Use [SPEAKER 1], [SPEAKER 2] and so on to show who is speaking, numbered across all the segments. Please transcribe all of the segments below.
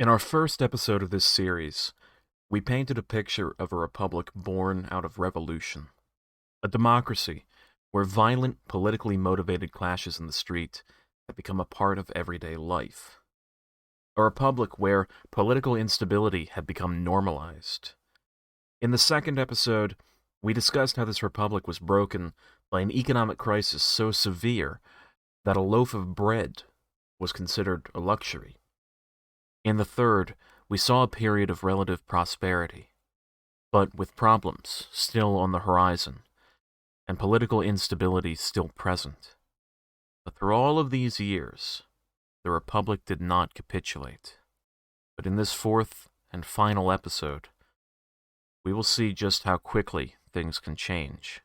[SPEAKER 1] In our first episode of this series, we painted a picture of a republic born out of revolution, a democracy where violent, politically motivated clashes in the street have become a part of everyday life, a republic where political instability had become normalized. In the second episode, we discussed how this republic was broken by an economic crisis so severe that a loaf of bread was considered a luxury. In the third, we saw a period of relative prosperity, but with problems still on the horizon and political instability still present. But through all of these years, the Republic did not capitulate. But in this fourth and final episode, we will see just how quickly things can change.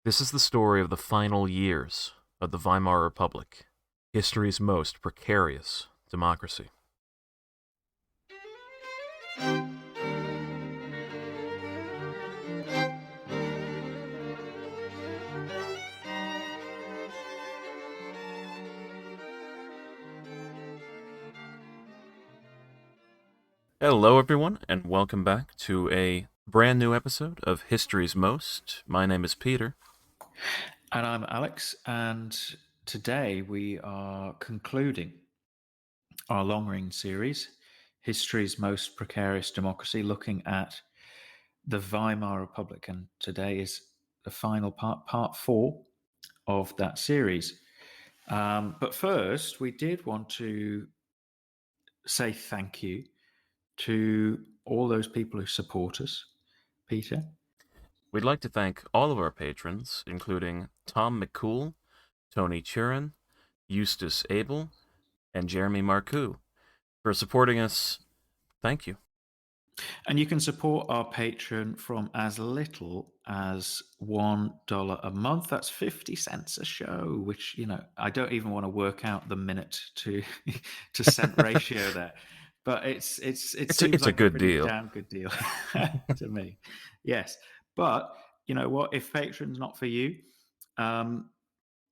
[SPEAKER 1] This is the story of the final years of the Weimar Republic, history's most precarious democracy. Hello, everyone, and welcome back to a brand new episode of History's Most. My name is Peter.
[SPEAKER 2] And I'm Alex, and today we are concluding our long range series, History's Most Precarious Democracy, looking at the Weimar Republic. And today is the final part 4 of that series. But first, we did want to say thank you to all those people who support us. Peter?
[SPEAKER 1] We'd like to thank all of our patrons, including Tom McCool, Tony Turrin, Justus Ebel, and Jeremy Marcoux, for supporting us. Thank you.
[SPEAKER 2] And you can support our Patreon from as little as $1 a month. That's 50 cents a show, which, I don't even want to work out the minute to to cent ratio there. But it seems
[SPEAKER 1] It's a
[SPEAKER 2] like a
[SPEAKER 1] good
[SPEAKER 2] pretty
[SPEAKER 1] deal.
[SPEAKER 2] damn good deal to me. Yes. But you know what? If Patreon's not for you,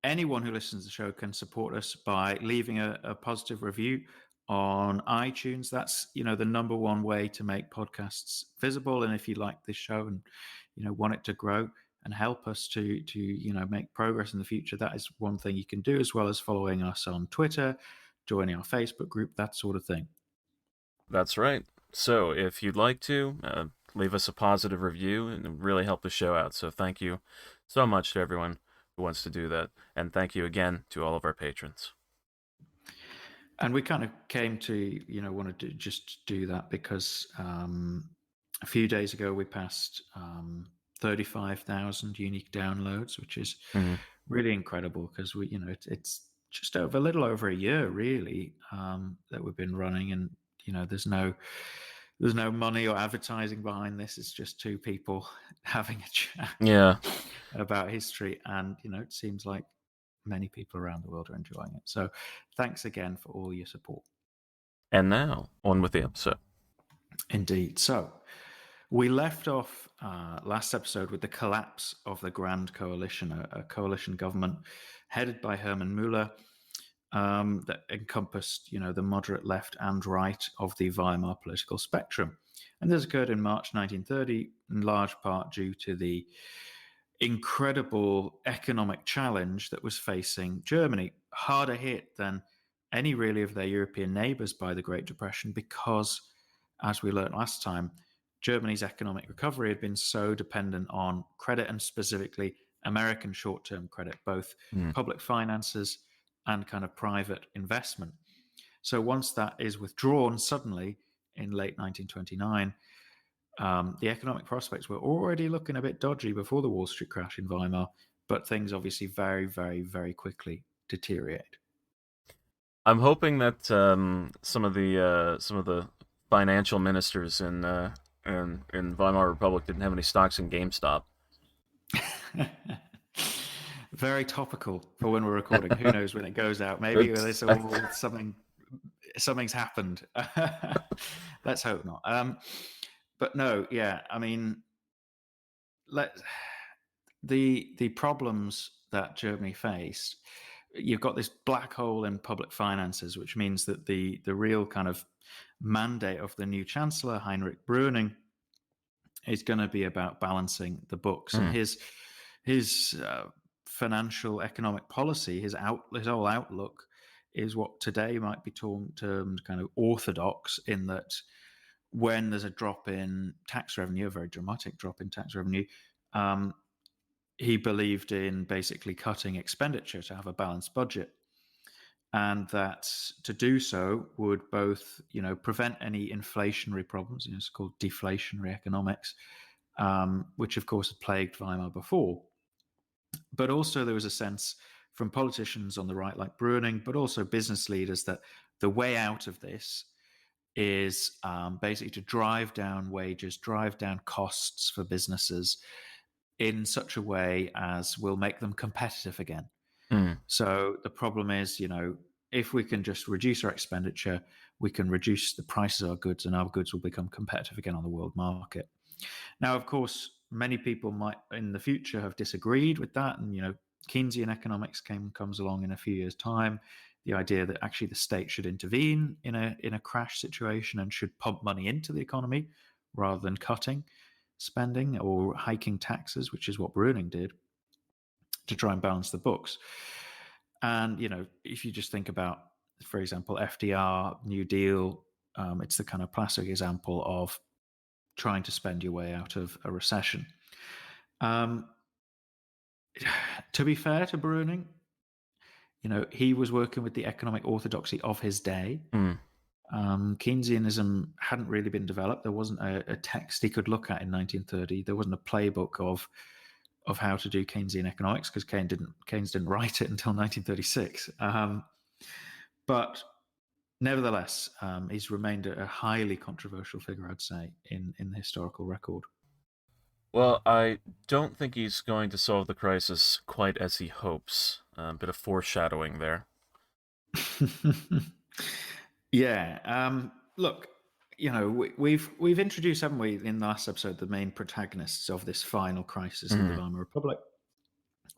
[SPEAKER 2] anyone who listens to the show can support us by leaving a positive review on iTunes. That's the number one way to make podcasts visible. And if you like this show and want it to grow and help us to make progress in the future, that is one thing you can do, as well as following us on Twitter, joining our Facebook group, that sort of thing.
[SPEAKER 1] That's right. So if you'd like to, leave us a positive review and really help the show out. So thank you so much to everyone who wants to do that. And thank you again to all of our patrons.
[SPEAKER 2] And we kind of came to, want to just do that because a few days ago we passed 35,000 unique downloads, which is really incredible because it's just a little over a year really that we've been running, and there's no money or advertising behind this. It's just two people having a chat
[SPEAKER 1] Yeah.
[SPEAKER 2] about history, and it seems like many people around the world are enjoying it. So thanks again for all your support.
[SPEAKER 1] And now, on with the episode.
[SPEAKER 2] Indeed. So we left off last episode with the collapse of the Grand Coalition, a coalition government headed by Hermann Müller that encompassed, the moderate left and right of the Weimar political spectrum. And this occurred in March 1930, in large part due to the incredible economic challenge that was facing Germany, harder hit than any really of their European neighbors by the Great Depression, because, as we learned last time, Germany's economic recovery had been so dependent on credit, and specifically American short-term credit, both public finances and kind of private investment. So once that is withdrawn suddenly in late 1929, the economic prospects were already looking a bit dodgy before the Wall Street crash in Weimar, but things obviously very, very, very quickly deteriorated.
[SPEAKER 1] I'm hoping that some of the financial ministers in Weimar Republic didn't have any stocks in GameStop.
[SPEAKER 2] Very topical for when we're recording. Who knows when it goes out? Maybe it's all something's happened. Let's hope not. But no, yeah. I mean, the problems that Germany faced you've got this black hole in public finances, which means that the real kind of mandate of the new chancellor, Heinrich Brüning, is going to be about balancing the books. And his financial economic policy, his whole outlook, is what today might be termed kind of orthodox, in that when there's a drop in tax revenue, a very dramatic drop in tax revenue, he believed in basically cutting expenditure to have a balanced budget. And that to do so would both, prevent any inflationary problems. It's called deflationary economics, which of course had plagued Weimar before. But also there was a sense from politicians on the right, like Brüning, but also business leaders, that the way out of this is basically to drive down wages, drive down costs for businesses in such a way as will make them competitive again. So the problem is, if we can just reduce our expenditure, we can reduce the prices of our goods, and our goods will become competitive again on the world market. Now, of course, many people might in the future have disagreed with that, and Keynesian economics comes along in a few years' time. The idea that actually the state should intervene in a crash situation and should pump money into the economy rather than cutting spending or hiking taxes, which is what Brüning did to try and balance the books. And, if you just think about, for example, FDR, New Deal, it's the kind of classic example of trying to spend your way out of a recession. To be fair to Brüning, he was working with the economic orthodoxy of his day. Keynesianism hadn't really been developed. There wasn't a text he could look at in 1930. There wasn't a playbook of how to do Keynesian economics, because Keynes didn't write it until 1936. But nevertheless, he's remained a highly controversial figure, I'd say, in the historical record.
[SPEAKER 1] Well, I don't think he's going to solve the crisis quite as he hopes. A bit of foreshadowing there.
[SPEAKER 2] Yeah. Look, we've introduced, haven't we, in the last episode, the main protagonists of this final crisis of the Weimar Republic.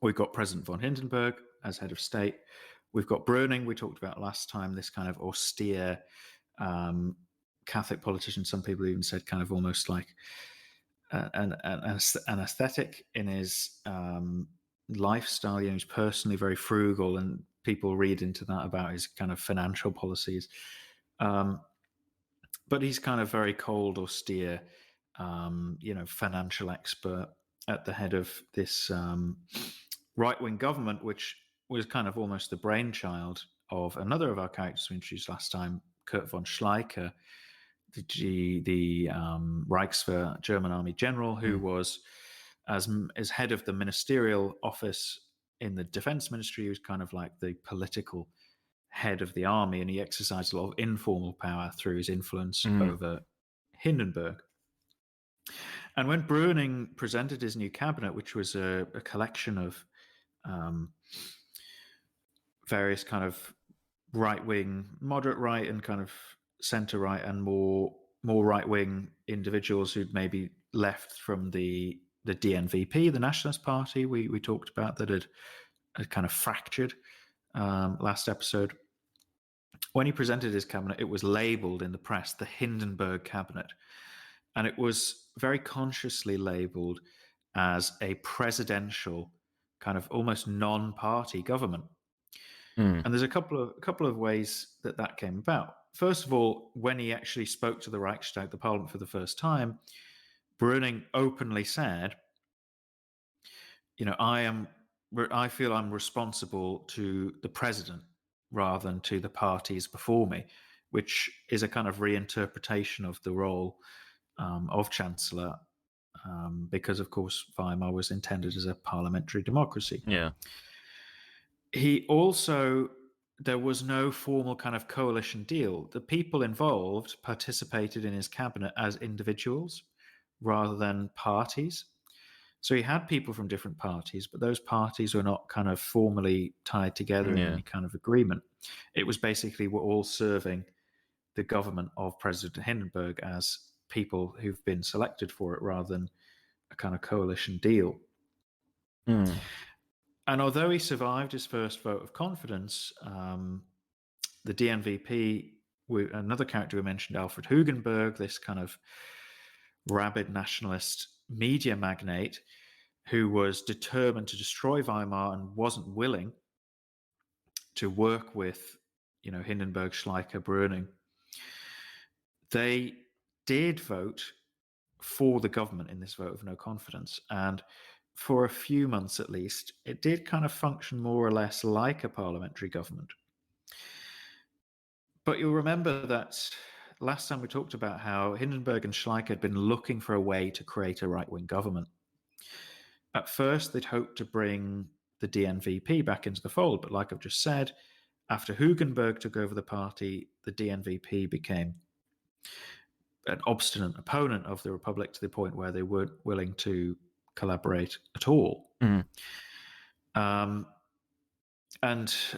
[SPEAKER 2] We've got President von Hindenburg as head of state. We've got Brüning, we talked about last time, this kind of austere Catholic politician. Some people even said kind of almost like an aesthetic in his lifestyle. He's personally very frugal, and people read into that about his kind of financial policies. But he's kind of very cold, austere, financial expert at the head of this right-wing government, which was kind of almost the brainchild of another of our characters we introduced last time, Kurt von Schleicher, the Reichswehr German army general, who was, as head of the ministerial office in the defense ministry, he was kind of like the political head of the army, and he exercised a lot of informal power through his influence over Hindenburg. And when Brüning presented his new cabinet, which was a collection of various kind of right-wing, moderate right, and kind of centre-right, and more right-wing individuals who'd maybe left from the DNVP, the Nationalist Party we talked about, that had kind of fractured last episode. When he presented his cabinet, it was labelled in the press the Hindenburg Cabinet. And it was very consciously labelled as a presidential kind of almost non-party government. And there's a couple of ways that came about. First of all, when he actually spoke to the Reichstag, the parliament, for the first time, Brüning openly said, I feel I'm responsible to the president rather than to the parties before me, which is a kind of reinterpretation of the role of chancellor, because, of course, Weimar was intended as a parliamentary democracy.
[SPEAKER 1] Yeah.
[SPEAKER 2] He also, there was no formal kind of coalition deal. The people involved participated in his cabinet as individuals rather than parties. So he had people from different parties, but those parties were not kind of formally tied together in any kind of agreement. It was basically, we're all serving the government of President Hindenburg as people who've been selected for it, rather than a kind of coalition deal. And although he survived his first vote of confidence, the DNVP, another character we mentioned, Alfred Hugenberg, this kind of rabid nationalist media magnate who was determined to destroy Weimar and wasn't willing to work with, Hindenburg, Schleicher, Brüning, they did vote for the government in this vote of no confidence. And for a few months at least, it did kind of function more or less like a parliamentary government. But you'll remember that last time we talked about how Hindenburg and Schleicher had been looking for a way to create a right-wing government. At first, they'd hoped to bring the DNVP back into the fold, but like I've just said, after Hugenberg took over the party, the DNVP became an obstinate opponent of the Republic to the point where they weren't willing to collaborate at all. And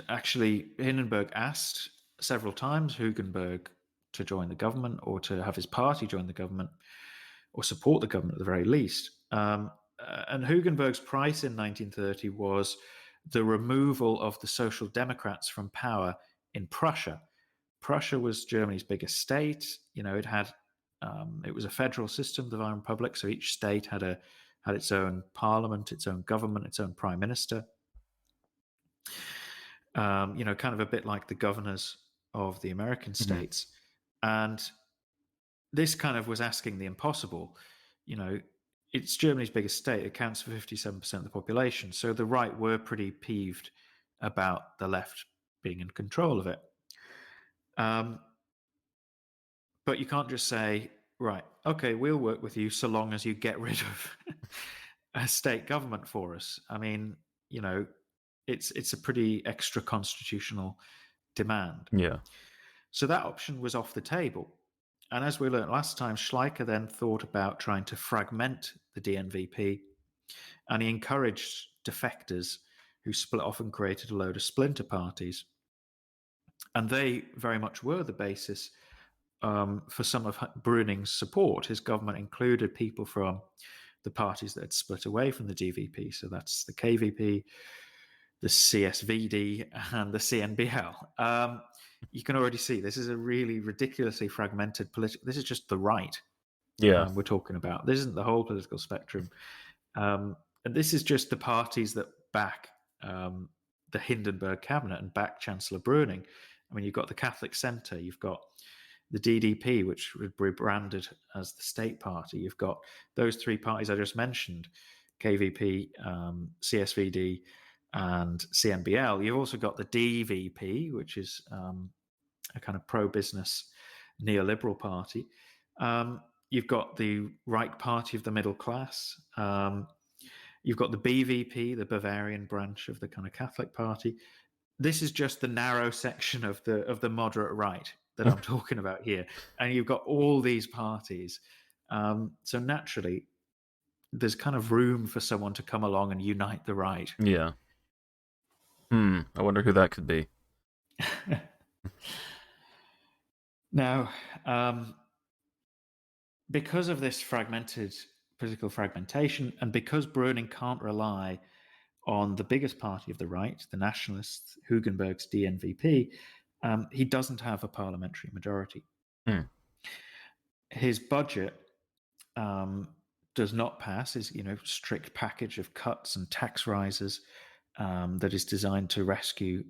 [SPEAKER 2] actually, Hindenburg asked several times Hugenberg to join the government or to have his party join the government or support the government at the very least. And Hugenberg's price in 1930 was the removal of the Social Democrats from power in Prussia. Prussia was Germany's biggest state. It had it was a federal system, the Weimar Republic, so each state had its own parliament, its own government, its own prime minister. Kind of a bit like the governors of the American states. And this kind of was asking the impossible. It's Germany's biggest state. It accounts for 57% of the population. So the right were pretty peeved about the left being in control of it. But you can't just say, right, okay, we'll work with you so long as you get rid of a state government for us. I mean, it's a pretty extra constitutional demand.
[SPEAKER 1] Yeah.
[SPEAKER 2] So that option was off the table. And as we learned last time, Schleicher then thought about trying to fragment the DNVP, and he encouraged defectors who split off and created a load of splinter parties. And they very much were the basis for some of Brüning's support. His government included people from the parties that had split away from the DVP. So that's the KVP, the CSVD, and the CNBL. You can already see this is a really ridiculously fragmented political. This is just the right.
[SPEAKER 1] Yeah.
[SPEAKER 2] We're talking about. This isn't the whole political spectrum. And this is just the parties that back the Hindenburg Cabinet and back Chancellor Brüning. I mean, you've got the Catholic Centre, you've got the DDP, which would be branded as the state party. You've got those three parties I just mentioned, KVP, CSVD, and CNBL. You've also got the DVP, which is a kind of pro-business neoliberal party. You've got the Reich Party of the middle class. You've got the BVP, the Bavarian branch of the kind of Catholic Party. This is just the narrow section of the moderate right that I'm talking about here. And you've got all these parties. So naturally, there's kind of room for someone to come along and unite the right.
[SPEAKER 1] Yeah. I wonder who that could be.
[SPEAKER 2] Now, because of this fragmented political fragmentation, and because Brüning can't rely on the biggest party of the right, the nationalists, Hugenberg's DNVP, he doesn't have a parliamentary majority. His budget does not pass his strict package of cuts and tax rises that is designed to rescue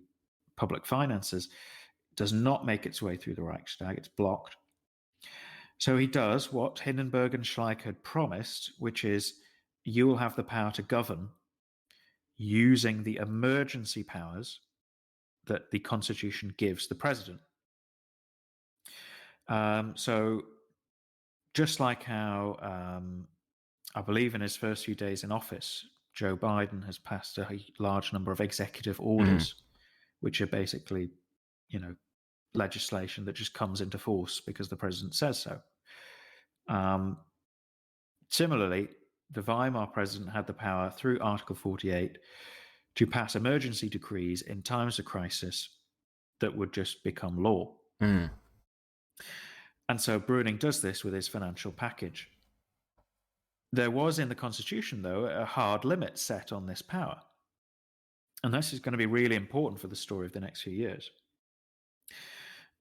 [SPEAKER 2] public finances, does not make its way through the Reichstag. It's blocked. So he does what Hindenburg and Schleicher had promised, which is you will have the power to govern using the emergency powers that the Constitution gives the president. So just like how I believe in his first few days in office, Joe Biden has passed a large number of executive orders, which are basically, legislation that just comes into force because the president says so. Similarly, the Weimar president had the power through Article 48 to pass emergency decrees in times of crisis that would just become law. And so Brüning does this with his financial package. There was in the Constitution, though, a hard limit set on this power. And this is going to be really important for the story of the next few years.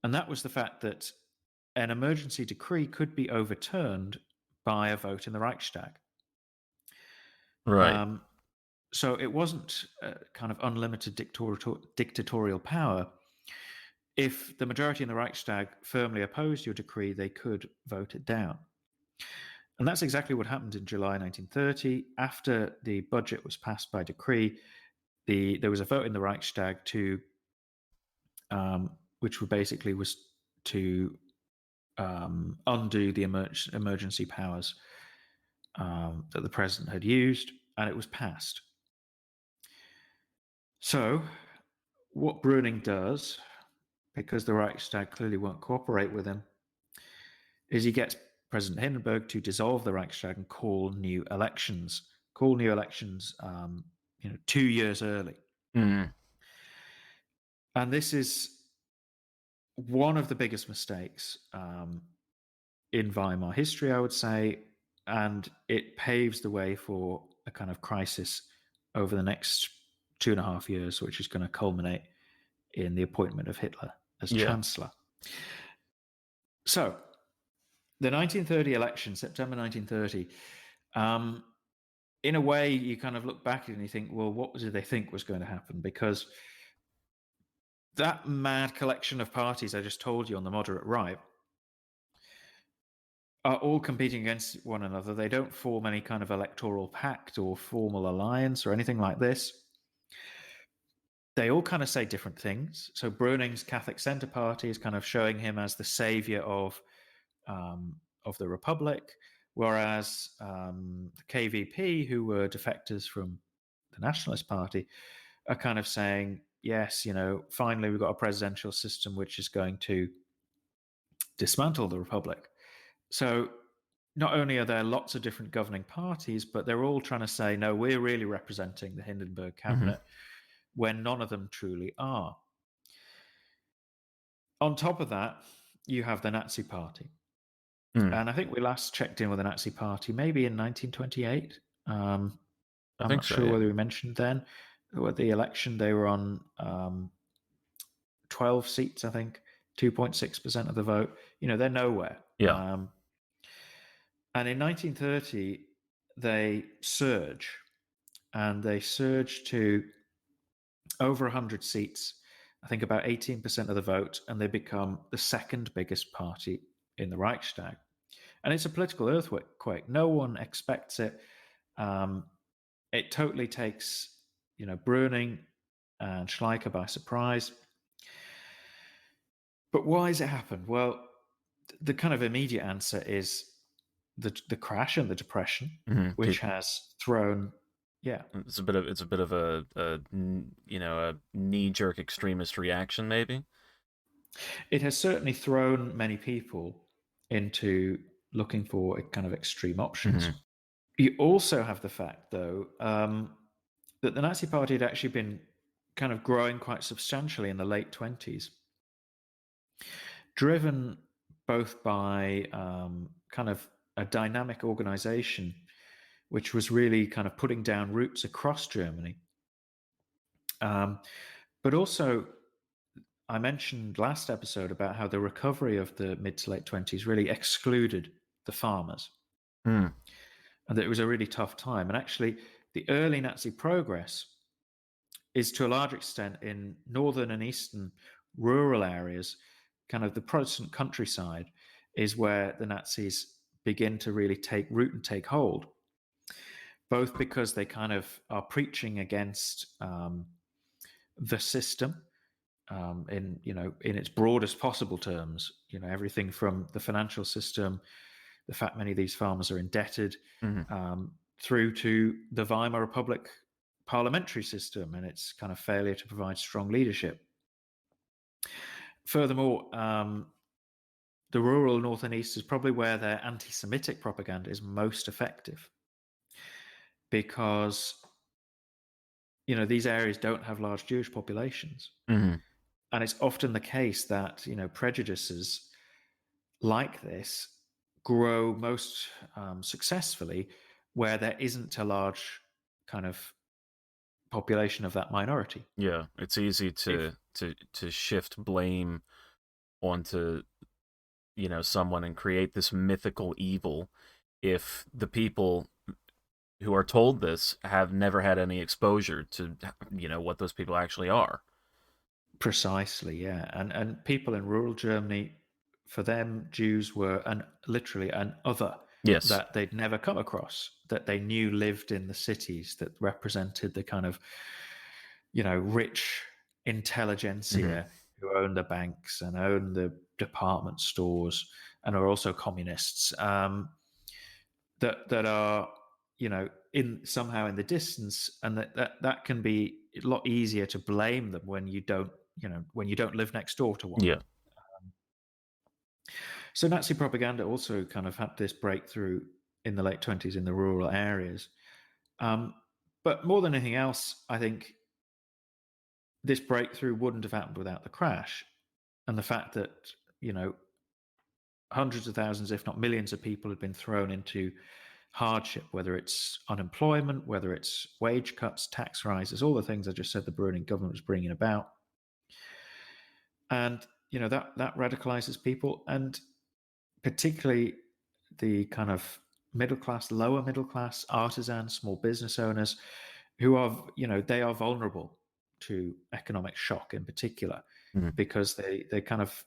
[SPEAKER 2] And that was the fact that an emergency decree could be overturned by a vote in the Reichstag.
[SPEAKER 1] Right.
[SPEAKER 2] So it wasn't kind of unlimited dictatorial power. If the majority in the Reichstag firmly opposed your decree, they could vote it down. And that's exactly what happened in July 1930. After the budget was passed by decree, there was a vote in the Reichstag which basically was to undo the emergency powers that the president had used, and it was passed. So what Brüning does, because the Reichstag clearly won't cooperate with him, is he gets President Hindenburg to dissolve the Reichstag and call new elections. 2 years early.
[SPEAKER 1] Mm.
[SPEAKER 2] And this is one of the biggest mistakes in Weimar history, I would say, and it paves the way for a kind of crisis over the next 2.5 years, which is going to culminate in the appointment of Hitler as chancellor. So, the 1930 election, September 1930, in a way, you kind of look back and you think, well, what did they think was going to happen? Because that mad collection of parties I just told you on the moderate right are all competing against one another. They don't form any kind of electoral pact or formal alliance or anything like this. They all kind of say different things. So Brüning's Catholic Centre Party is kind of showing him as the savior of the Republic, whereas the KVP, who were defectors from the Nationalist Party, are kind of saying, yes, finally we've got a presidential system which is going to dismantle the Republic. So not only are there lots of different governing parties, but they're all trying to say, no, we're really representing the Hindenburg Cabinet, when none of them truly are. On top of that, you have the Nazi Party. And I think we last checked in with the Nazi Party maybe in 1928. I'm not sure whether we mentioned then. With the election, they were on 12 seats, I think, 2.6% of the vote. They're nowhere.
[SPEAKER 1] Yeah.
[SPEAKER 2] And in 1930, they surge. And they surge to over 100 seats, I think about 18% of the vote, and they become the second biggest party in the Reichstag. And it's a political earthquake. No one expects it. It totally takes, Brüning and Schleicher by surprise. But why has it happened? Well, the kind of immediate answer is the crash and the depression, which has thrown. Yeah,
[SPEAKER 1] it's a bit of a knee-jerk extremist reaction, maybe.
[SPEAKER 2] It has certainly thrown many people into looking for kind of extreme options. You also have the fact, though, that the Nazi Party had actually been kind of growing quite substantially in the late 20s, driven both by kind of a dynamic organization which was really kind of putting down roots across Germany. But also, I mentioned last episode about how the recovery of the mid to late 20s really excluded the farmers. And that it was a really tough time. And actually, the early Nazi progress is to a large extent in northern and eastern rural areas, kind of the Protestant countryside, is where the Nazis begin to really take root and take hold, both because they kind of are preaching against the system in its broadest possible terms, everything from the financial system, the fact many of these farmers are indebted, through to the Weimar Republic parliamentary system and its kind of failure to provide strong leadership. Furthermore, the rural north and east is probably where their anti-Semitic propaganda is most effective, because these areas don't have large Jewish populations. And it's often the case that prejudices like this grow most successfully where there isn't a large kind of population of that minority.
[SPEAKER 1] Yeah, it's easy
[SPEAKER 2] If
[SPEAKER 1] to shift blame onto, someone and create this mythical evil if the people who are told this have never had any exposure to, what those people actually are.
[SPEAKER 2] Precisely, yeah, and people in rural Germany, for them, Jews were literally an other
[SPEAKER 1] Yes.
[SPEAKER 2] that they'd never come across, that they knew lived in the cities, that represented the kind of, rich
[SPEAKER 1] Hmm.
[SPEAKER 2] intelligentsia who own the banks and own the department stores and are also communists. That are, in somehow in the distance, and that can be a lot easier to blame them when you don't, when you don't live next door to one.
[SPEAKER 1] Yeah.
[SPEAKER 2] So Nazi propaganda also kind of had this breakthrough in the late 20s in the rural areas. Um, but more than anything else, I think this breakthrough wouldn't have happened without the crash and the fact that, you know, hundreds of thousands, if not millions of people had been thrown into hardship, whether it's unemployment, whether it's wage cuts, tax rises, all the things I just said the Brewing government was bringing about. And, that radicalizes people, and particularly the kind of middle class, lower middle class, artisans, small business owners who are, they are vulnerable to economic shock in particular
[SPEAKER 1] Hmm.
[SPEAKER 2] because they kind of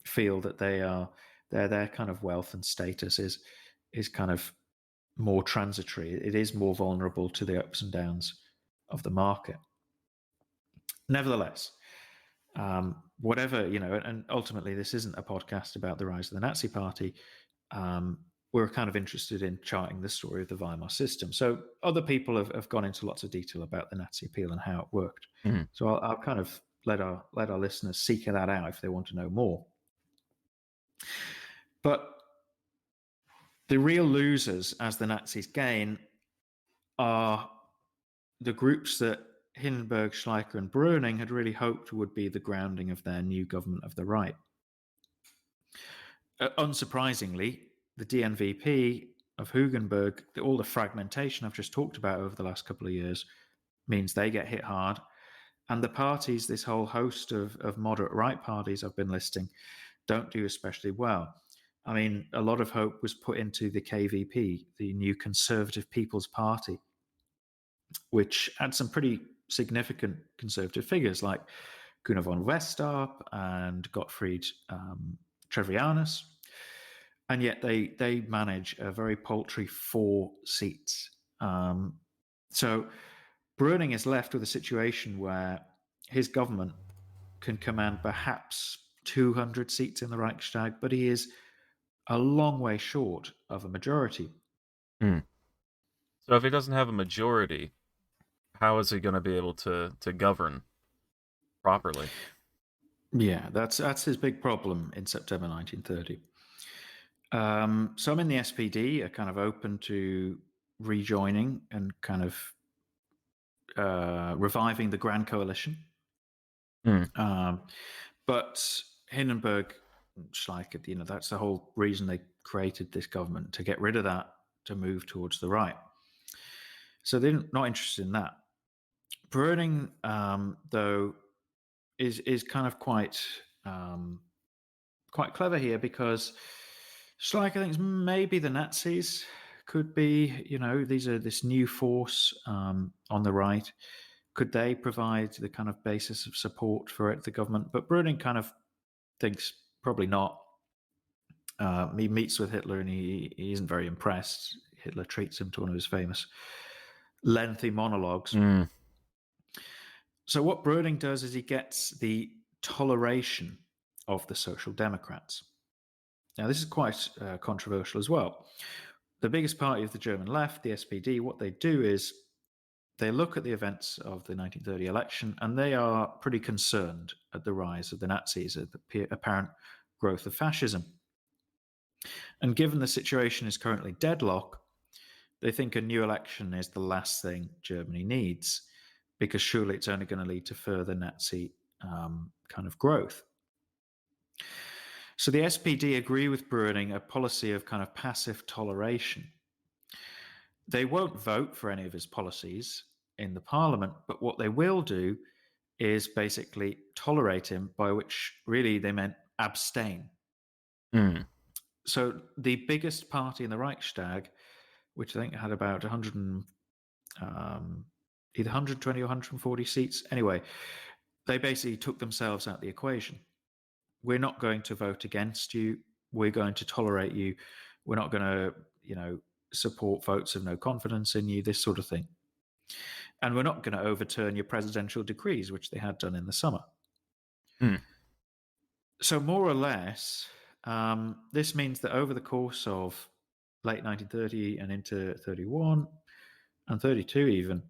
[SPEAKER 2] feel that their kind of wealth and status is kind of more transitory. It is more vulnerable to the ups and downs of the market. Nevertheless, whatever, and ultimately this isn't a podcast about the rise of the Nazi Party. We're kind of interested in charting the story of the Weimar system. So other people have gone into lots of detail about the Nazi appeal and how it worked.
[SPEAKER 1] Hmm.
[SPEAKER 2] So I'll kind of let our listeners seek that out if they want to know more. But the real losers as the Nazis gain are the groups that Hindenburg, Schleicher, and Brüning had really hoped would be the grounding of their new government of the right. Unsurprisingly, the DNVP of Hugenberg, all the fragmentation I've just talked about over the last couple of years, means they get hit hard. And the parties, this whole host of moderate right parties I've been listing, don't do especially well. I mean, a lot of hope was put into the KVP, the New Conservative People's Party, which had some pretty significant conservative figures like Gunnar von Westarp and Gottfried Trevianus. And yet they manage a very paltry 4 seats. So Brüning is left with a situation where his government can command perhaps 200 seats in the Reichstag, but he is a long way short of a majority.
[SPEAKER 1] Hmm. So if he doesn't have a majority, how is he going to be able to govern properly?
[SPEAKER 2] Yeah, that's his big problem in September 1930. Some in the SPD are kind of open to rejoining and kind of reviving the Grand Coalition.
[SPEAKER 1] Hmm.
[SPEAKER 2] But Hindenburg, Schleicher, that's the whole reason they created this government, to get rid of that, to move towards the right. So they're not interested in that. Brüning, though, is kind of quite clever here because Schleicher thinks maybe the Nazis could be, this new force on the right. Could they provide the kind of basis of support for the government? But Brüning kind of thinks probably not. He meets with Hitler and he isn't very impressed. Hitler treats him to one of his famous lengthy monologues.
[SPEAKER 1] Hmm.
[SPEAKER 2] So what Brüning does is he gets the toleration of the Social Democrats. Now, this is quite controversial as well. The biggest party of the German left, the SPD, what they do is they look at the events of the 1930 election and they are pretty concerned at the rise of the Nazis, at the apparent growth of fascism. And given the situation is currently deadlock, they think a new election is the last thing Germany needs, because surely it's only going to lead to further Nazi kind of growth. So the SPD agree with Brüning a policy of kind of passive toleration. They won't vote for any of his policies. in the parliament, but what they will do is basically tolerate him, by which really they meant abstain.
[SPEAKER 1] Mm.
[SPEAKER 2] So the biggest party in the Reichstag, which I think had about 100 either 120 or 140 seats. Anyway, they basically took themselves out of the equation. We're not going to vote against you. We're going to tolerate you. We're not going to, support votes of no confidence in you, this sort of thing. And we're not going to overturn your presidential decrees, which they had done in the summer.
[SPEAKER 1] Mm.
[SPEAKER 2] So more or less, this means that over the course of late 1930 and into 31 and 32 even,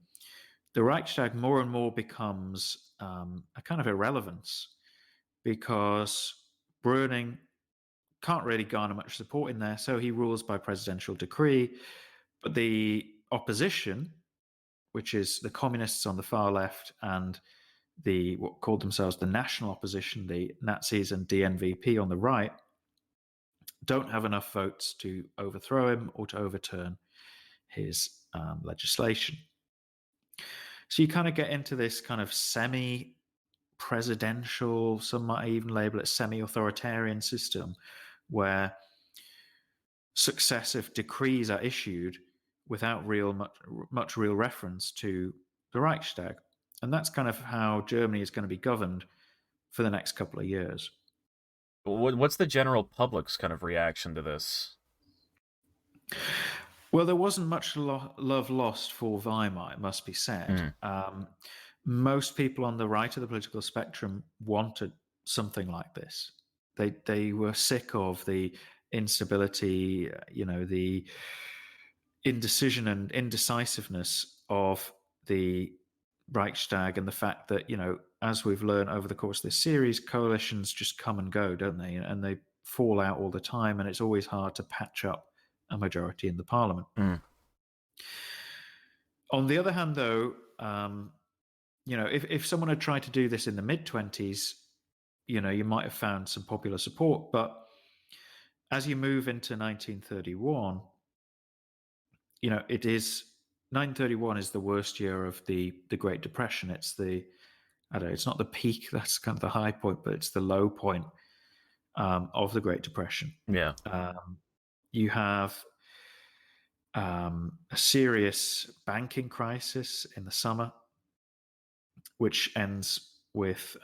[SPEAKER 2] the Reichstag more and more becomes a kind of irrelevance, because Brüning can't really garner much support in there, so he rules by presidential decree. But the opposition, which is the communists on the far left and what called themselves the national opposition, the Nazis and DNVP on the right, don't have enough votes to overthrow him or to overturn his legislation. So you kind of get into this kind of semi-presidential, some might even label it semi-authoritarian system, where successive decrees are issued without much real reference to the Reichstag. And that's kind of how Germany is going to be governed for the next couple of years.
[SPEAKER 1] What's the general public's kind of reaction to this?
[SPEAKER 2] Well, there wasn't much love lost for Weimar, it must be said. Most people on the right of the political spectrum wanted something like this. They were sick of the instability, the indecision and indecisiveness of the Reichstag, and the fact that, as we've learned over the course of this series, coalitions just come and go, don't they? And they fall out all the time, and it's always hard to patch up a majority in the parliament. On the other hand, though, if someone had tried to do this in the mid-20s, you might have found some popular support. But as you move into 1931, 1931 is the worst year of the Great Depression. It's it's not the peak, that's kind of the high point, but it's the low point of the Great Depression.
[SPEAKER 1] Yeah.
[SPEAKER 2] You have a serious banking crisis in the summer, which ends with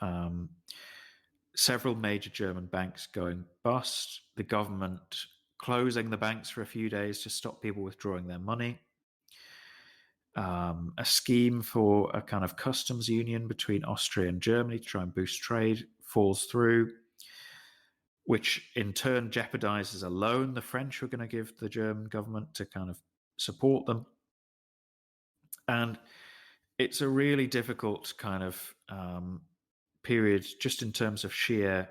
[SPEAKER 2] several major German banks going bust, the government closing the banks for a few days to stop people withdrawing their money. A scheme for a kind of customs union between Austria and Germany to try and boost trade falls through, which in turn jeopardizes a loan the French were going to give the German government to kind of support them. And it's a really difficult kind of period just in terms of sheer,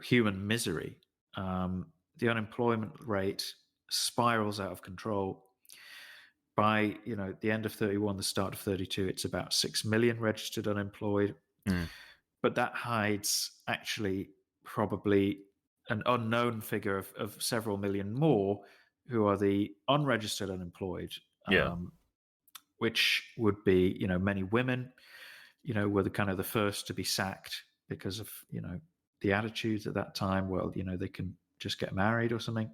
[SPEAKER 2] human misery. The unemployment rate spirals out of control. By, the end of 31, the start of 32, it's about 6 million registered unemployed. But that hides actually probably an unknown figure of several million more who are the unregistered unemployed, which would be, many women, were the kind of the first to be sacked because of, the attitudes at that time. Well, they can just get married or something.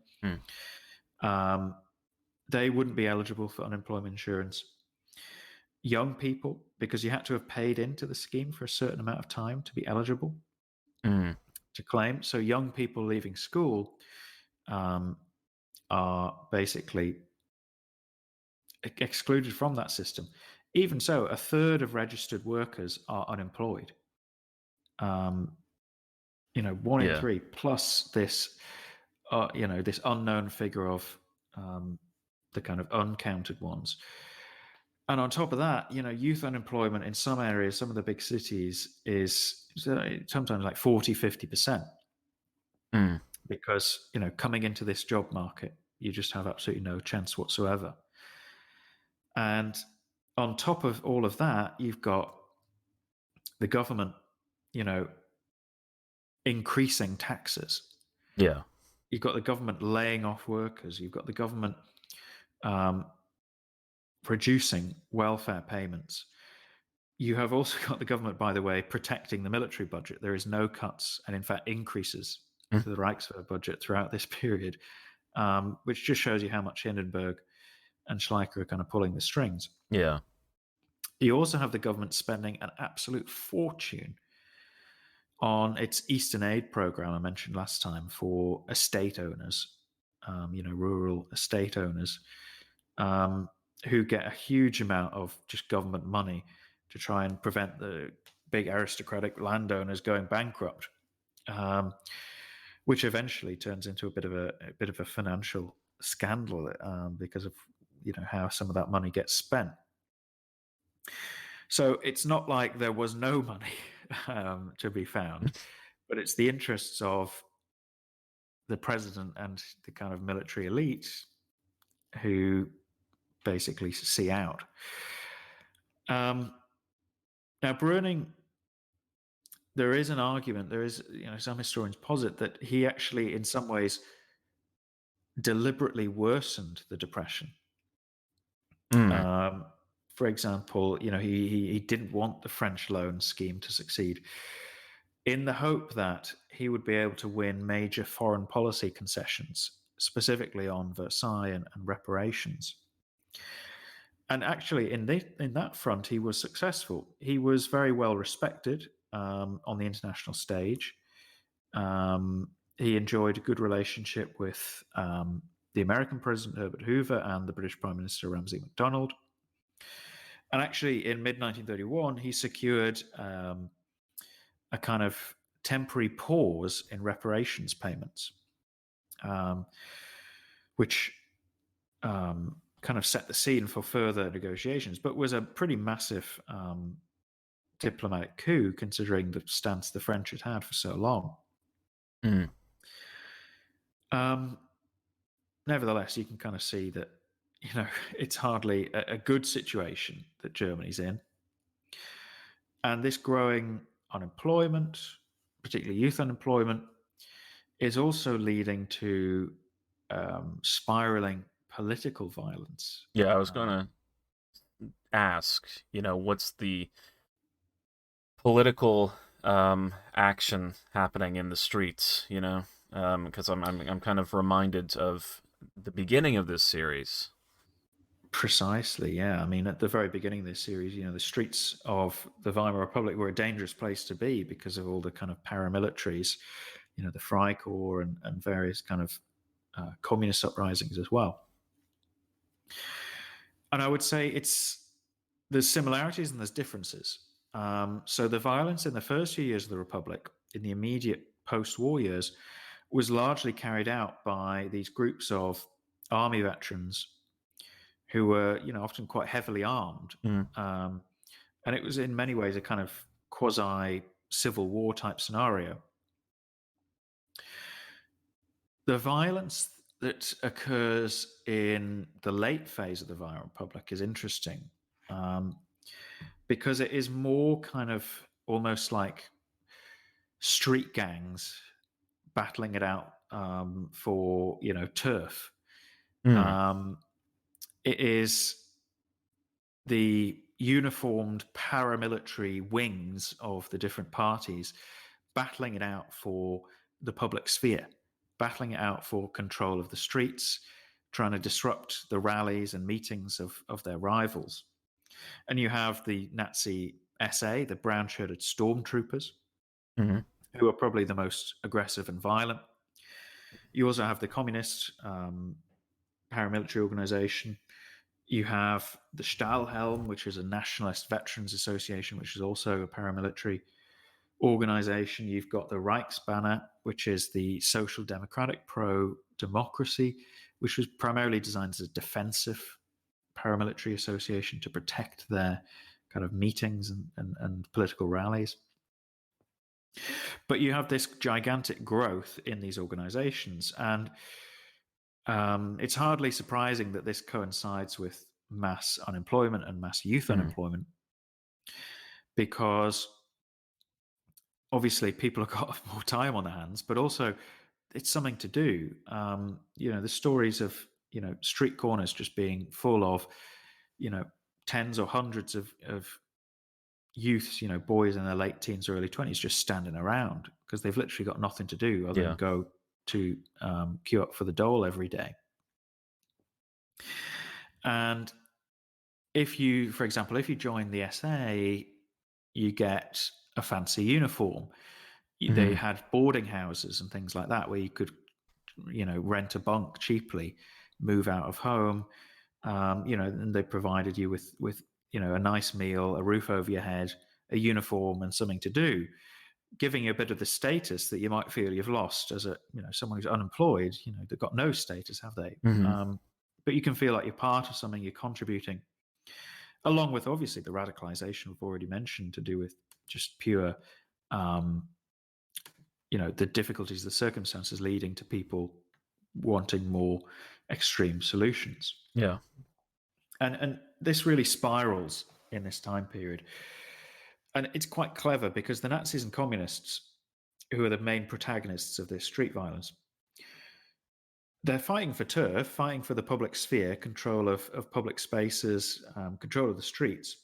[SPEAKER 2] They wouldn't be eligible for unemployment insurance. Young people, because you had to have paid into the scheme for a certain amount of time to be eligible to claim. So young people leaving school are basically excluded from that system. Even so, a third of registered workers are unemployed. 1 in 3, plus this, this unknown figure of the kind of uncounted ones. And on top of that, youth unemployment in some areas, some of the big cities, is sometimes like 40, 50%. Because, coming into this job market, you just have absolutely no chance whatsoever. And on top of all of that, you've got the government, increasing taxes.
[SPEAKER 1] Yeah.
[SPEAKER 2] You've got the government laying off workers. You've got the government reducing welfare payments. You have also got the government, by the way, protecting the military budget. There is no cuts and, in fact, increases
[SPEAKER 1] Mm.
[SPEAKER 2] to the Reichswehr budget throughout this period, which just shows you how much Hindenburg and Schleicher are kind of pulling the strings.
[SPEAKER 1] Yeah.
[SPEAKER 2] You also have the government spending an absolute fortune on its Eastern Aid program I mentioned last time for estate owners, rural estate owners, who get a huge amount of just government money to try and prevent the big aristocratic landowners going bankrupt, which eventually turns into a bit of a financial scandal because of how some of that money gets spent. So it's not like there was no money to be found, but it's the interests of the president and the kind of military elite who basically see out. Now, Browning, there is an argument. There is, some historians posit that he actually, in some ways, deliberately worsened the Depression.
[SPEAKER 1] Mm.
[SPEAKER 2] For example, he didn't want the French loan scheme to succeed, in the hope that he would be able to win major foreign policy concessions, specifically on Versailles and reparations. And actually, in that front, he was successful. He was very well respected on the international stage. He enjoyed a good relationship with the American President Herbert Hoover and the British Prime Minister Ramsay MacDonald. And actually, in mid-1931, he secured a kind of temporary pause in reparations payments, which kind of set the scene for further negotiations, but was a pretty massive diplomatic coup, considering the stance the French had had for so long.
[SPEAKER 1] Mm.
[SPEAKER 2] Nevertheless, you can kind of see that, it's hardly a good situation that Germany's in. And this growing unemployment, particularly youth unemployment, is also leading to spiraling political violence.
[SPEAKER 1] Yeah, I was going to ask, what's the political action happening in the streets, because I'm kind of reminded of the beginning of this series.
[SPEAKER 2] Precisely, yeah. I mean, at the very beginning of this series, the streets of the Weimar Republic were a dangerous place to be because of all the kind of paramilitaries, the Freikorps and various kind of communist uprisings as well. And I would say there's similarities and there's differences. So the violence in the first few years of the Republic, in the immediate post-war years, was largely carried out by these groups of army veterans who were, often quite heavily armed.
[SPEAKER 1] Mm.
[SPEAKER 2] And it was in many ways a kind of quasi-civil war type scenario. The violence that occurs in the late phase of the Weimar Republic is interesting because it is more kind of almost like street gangs battling it out for, turf.
[SPEAKER 1] Mm.
[SPEAKER 2] It is the uniformed paramilitary wings of the different parties battling it out for the public sphere, battling it out for control of the streets, trying to disrupt the rallies and meetings of their rivals. And you have the Nazi SA, the brown-shirted stormtroopers,
[SPEAKER 1] Mm-hmm.
[SPEAKER 2] who are probably the most aggressive and violent. You also have the communist paramilitary organization. You have the Stahlhelm, which is a nationalist veterans association, which is also a paramilitary organization. You've got the Reichsbanner, which is the social democratic pro-democracy, which was primarily designed as a defensive paramilitary association to protect their kind of meetings and political rallies. But you have this gigantic growth in these organizations, and it's hardly surprising that this coincides with mass unemployment and mass youth unemployment, because obviously people have got more time on their hands, but also it's something to do. The stories of street corners just being full of tens or hundreds of youths, boys in their late teens or early 20s, just standing around because they've literally got nothing to do other than go to queue up for the dole every day. And for example, if you join the SA, you get a fancy uniform. They had boarding houses and things like that where you could, rent a bunk cheaply, move out of home. And they provided you with a nice meal, a roof over your head, a uniform, and something to do, giving you a bit of the status that you might feel you've lost as someone who's unemployed. They've got no status, have they? But you can feel like you're part of something, you're contributing, along with obviously the radicalization we've already mentioned to do with just pure, the difficulties, the circumstances leading to people wanting more extreme solutions.
[SPEAKER 1] Yeah.
[SPEAKER 2] And this really spirals in this time period. And it's quite clever because the Nazis and communists, who are the main protagonists of this street violence, they're fighting for turf, fighting for the public sphere, control of public spaces, control of the streets,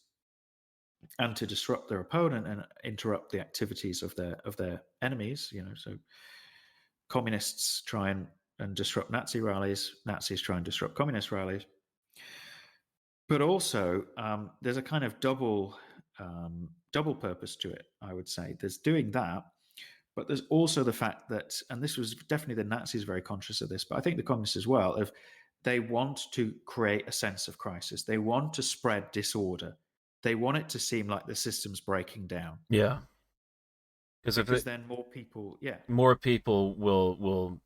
[SPEAKER 2] and to disrupt their opponent and interrupt the activities of their enemies. So communists try and disrupt Nazi rallies, Nazis try and disrupt communist rallies. But also, there's a kind of double purpose to it, I would say. There's doing that, but there's also the fact that, and this was definitely the Nazis very conscious of this, but I think the communists as well, they want to create a sense of crisis. They want to spread disorder. They want it to seem like the system's breaking down.
[SPEAKER 1] Yeah.
[SPEAKER 2] Because then more people
[SPEAKER 1] will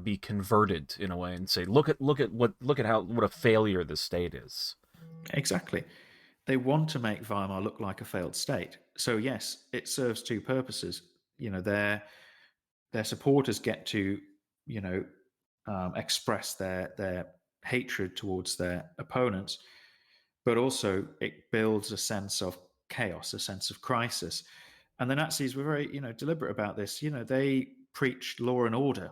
[SPEAKER 1] be converted in a way and say, look at what a failure the state is.
[SPEAKER 2] Exactly. They want to make Weimar look like a failed state. So yes, it serves two purposes. Their supporters get to express their hatred towards their opponents, but also it builds a sense of chaos, a sense of crisis. And the Nazis were very deliberate about this. They preached law and order.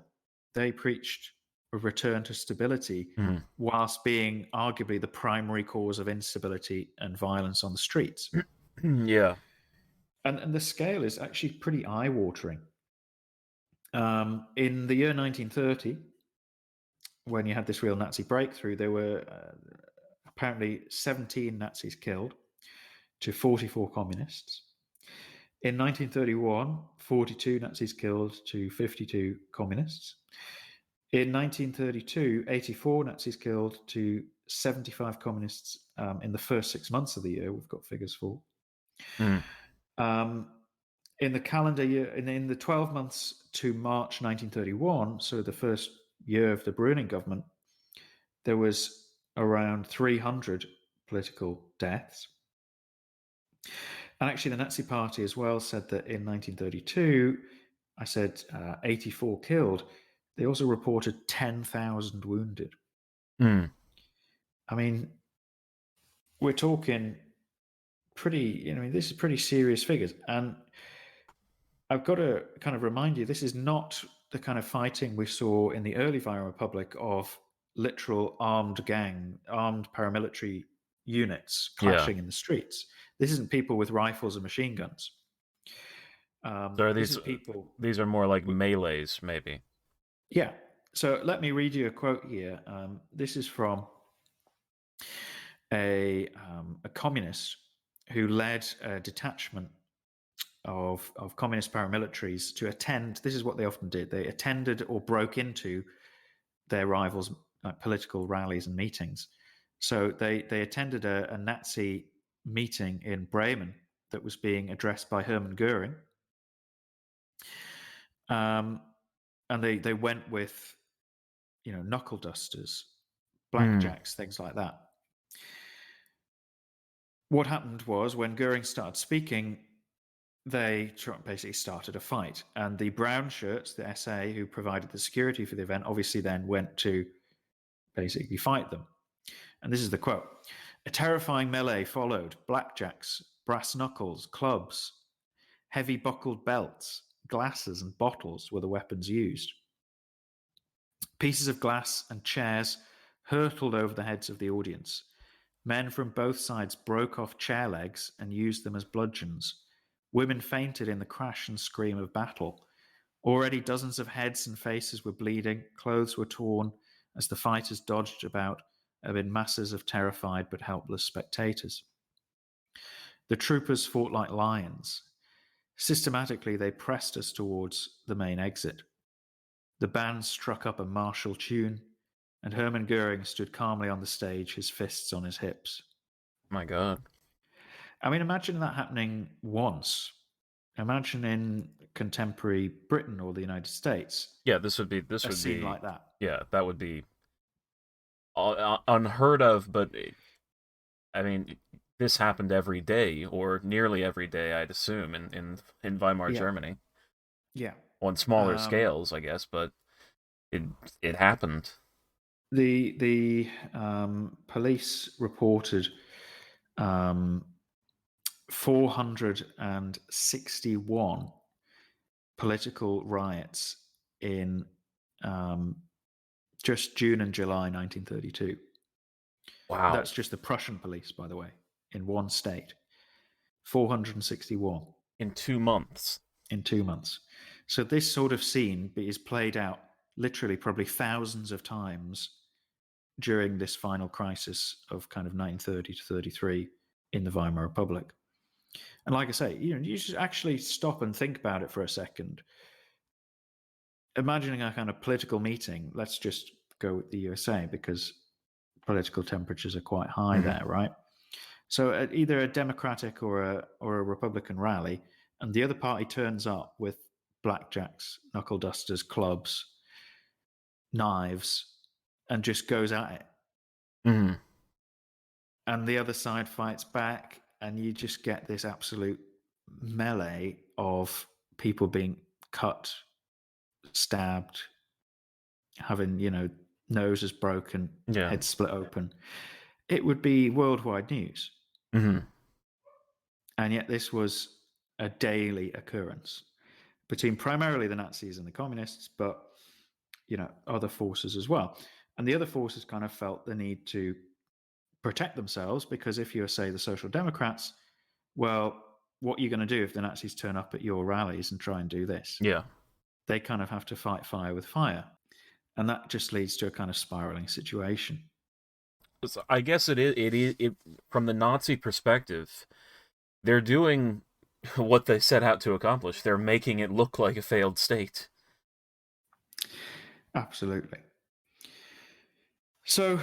[SPEAKER 2] They preached a return to stability, whilst being arguably the primary cause of instability and violence on the streets.
[SPEAKER 1] Yeah.
[SPEAKER 2] And the scale is actually pretty eye-watering. In the year 1930, when you had this real Nazi breakthrough, there were apparently 17 Nazis killed to 44 communists. In 1931, 42 Nazis killed to 52 communists. In 1932, 84 Nazis killed to 75 communists in the first 6 months of the year. We've got figures for. In the calendar year, in the 12 months to March 1931, so the first year of the Brüning government, there was around 300 political deaths. And actually, the Nazi Party as well said that in 1932, I said 84 killed. They also reported 10,000 wounded. I mean, we're talking this is pretty serious figures. And I've got to kind of remind you, this is not the kind of fighting we saw in the early Weimar Republic of literal armed paramilitary units clashing in the streets. This isn't people with rifles and machine guns.
[SPEAKER 1] So these are more like melees, maybe.
[SPEAKER 2] Yeah. So let me read you a quote here. This is from a communist who led a detachment of communist paramilitaries to attend. This is what they often did. They attended or broke into their rivals' political rallies and meetings. So they attended a Nazi meeting in Bremen that was being addressed by Hermann Goering. And they went with, knuckle dusters, blackjacks, things like that. What happened was when Goering started speaking, they basically started a fight. And the brown shirts, the SA, who provided the security for the event, obviously then went to basically fight them. And this is the quote. A terrifying melee followed. Blackjacks, brass knuckles, clubs, heavy buckled belts, glasses and bottles were the weapons used. Pieces of glass and chairs hurtled over the heads of the audience. Men from both sides broke off chair legs and used them as bludgeons. Women fainted in the crash and scream of battle. Already dozens of heads and faces were bleeding, clothes were torn as the fighters dodged about amid masses of terrified but helpless spectators. The troopers fought like lions. Systematically, they pressed us towards the main exit. The band struck up a martial tune, and Hermann Goering stood calmly on the stage, his fists on his hips.
[SPEAKER 1] My God.
[SPEAKER 2] I mean, imagine that happening once. Imagine in contemporary Britain or the United States
[SPEAKER 1] Yeah,
[SPEAKER 2] a scene like that.
[SPEAKER 1] yeah, that would be unheard of, but I mean, this happened every day or nearly every day, I'd assume, in Weimar
[SPEAKER 2] Yeah,
[SPEAKER 1] Germany.
[SPEAKER 2] yeah.
[SPEAKER 1] On smaller
[SPEAKER 2] Um,
[SPEAKER 1] scales, I guess, but it it happened.
[SPEAKER 2] the police reported 461 political riots in just June and July 1932.
[SPEAKER 1] Wow.
[SPEAKER 2] That's just the Prussian police, by the way, in one state. 461
[SPEAKER 1] In 2 months.
[SPEAKER 2] in 2 months. So this sort of scene is played out literally probably thousands of times during this final crisis of kind of 1930 to 33 in the Weimar Republic. And like I say, you just actually stop and think about it for a second. Imagining a kind of political meeting, let's just go with the USA because political temperatures are quite high
[SPEAKER 1] Mm-hmm.
[SPEAKER 2] there, right? So either a Democratic or a Republican rally, and the other party turns up with blackjacks, knuckle dusters, clubs, knives, and just goes at it.
[SPEAKER 1] Mm-hmm.
[SPEAKER 2] And the other side fights back, and you just get this absolute melee of people being cut, stabbed, having, noses broken,
[SPEAKER 1] Yeah.
[SPEAKER 2] heads split open. It would be worldwide news.
[SPEAKER 1] Mm-hmm.
[SPEAKER 2] And yet this was a daily occurrence between primarily the Nazis and the communists, but other forces as well. And the other forces kind of felt the need to protect themselves because if you're, say, the Social Democrats, well, what are you going to do if the Nazis turn up at your rallies and try and do this?
[SPEAKER 1] Yeah.
[SPEAKER 2] They kind of have to fight fire with fire. And that just leads to a kind of spiraling situation.
[SPEAKER 1] So I guess it from the Nazi perspective, they're doing what they set out to accomplish. They're making it look like a failed state.
[SPEAKER 2] Absolutely. So,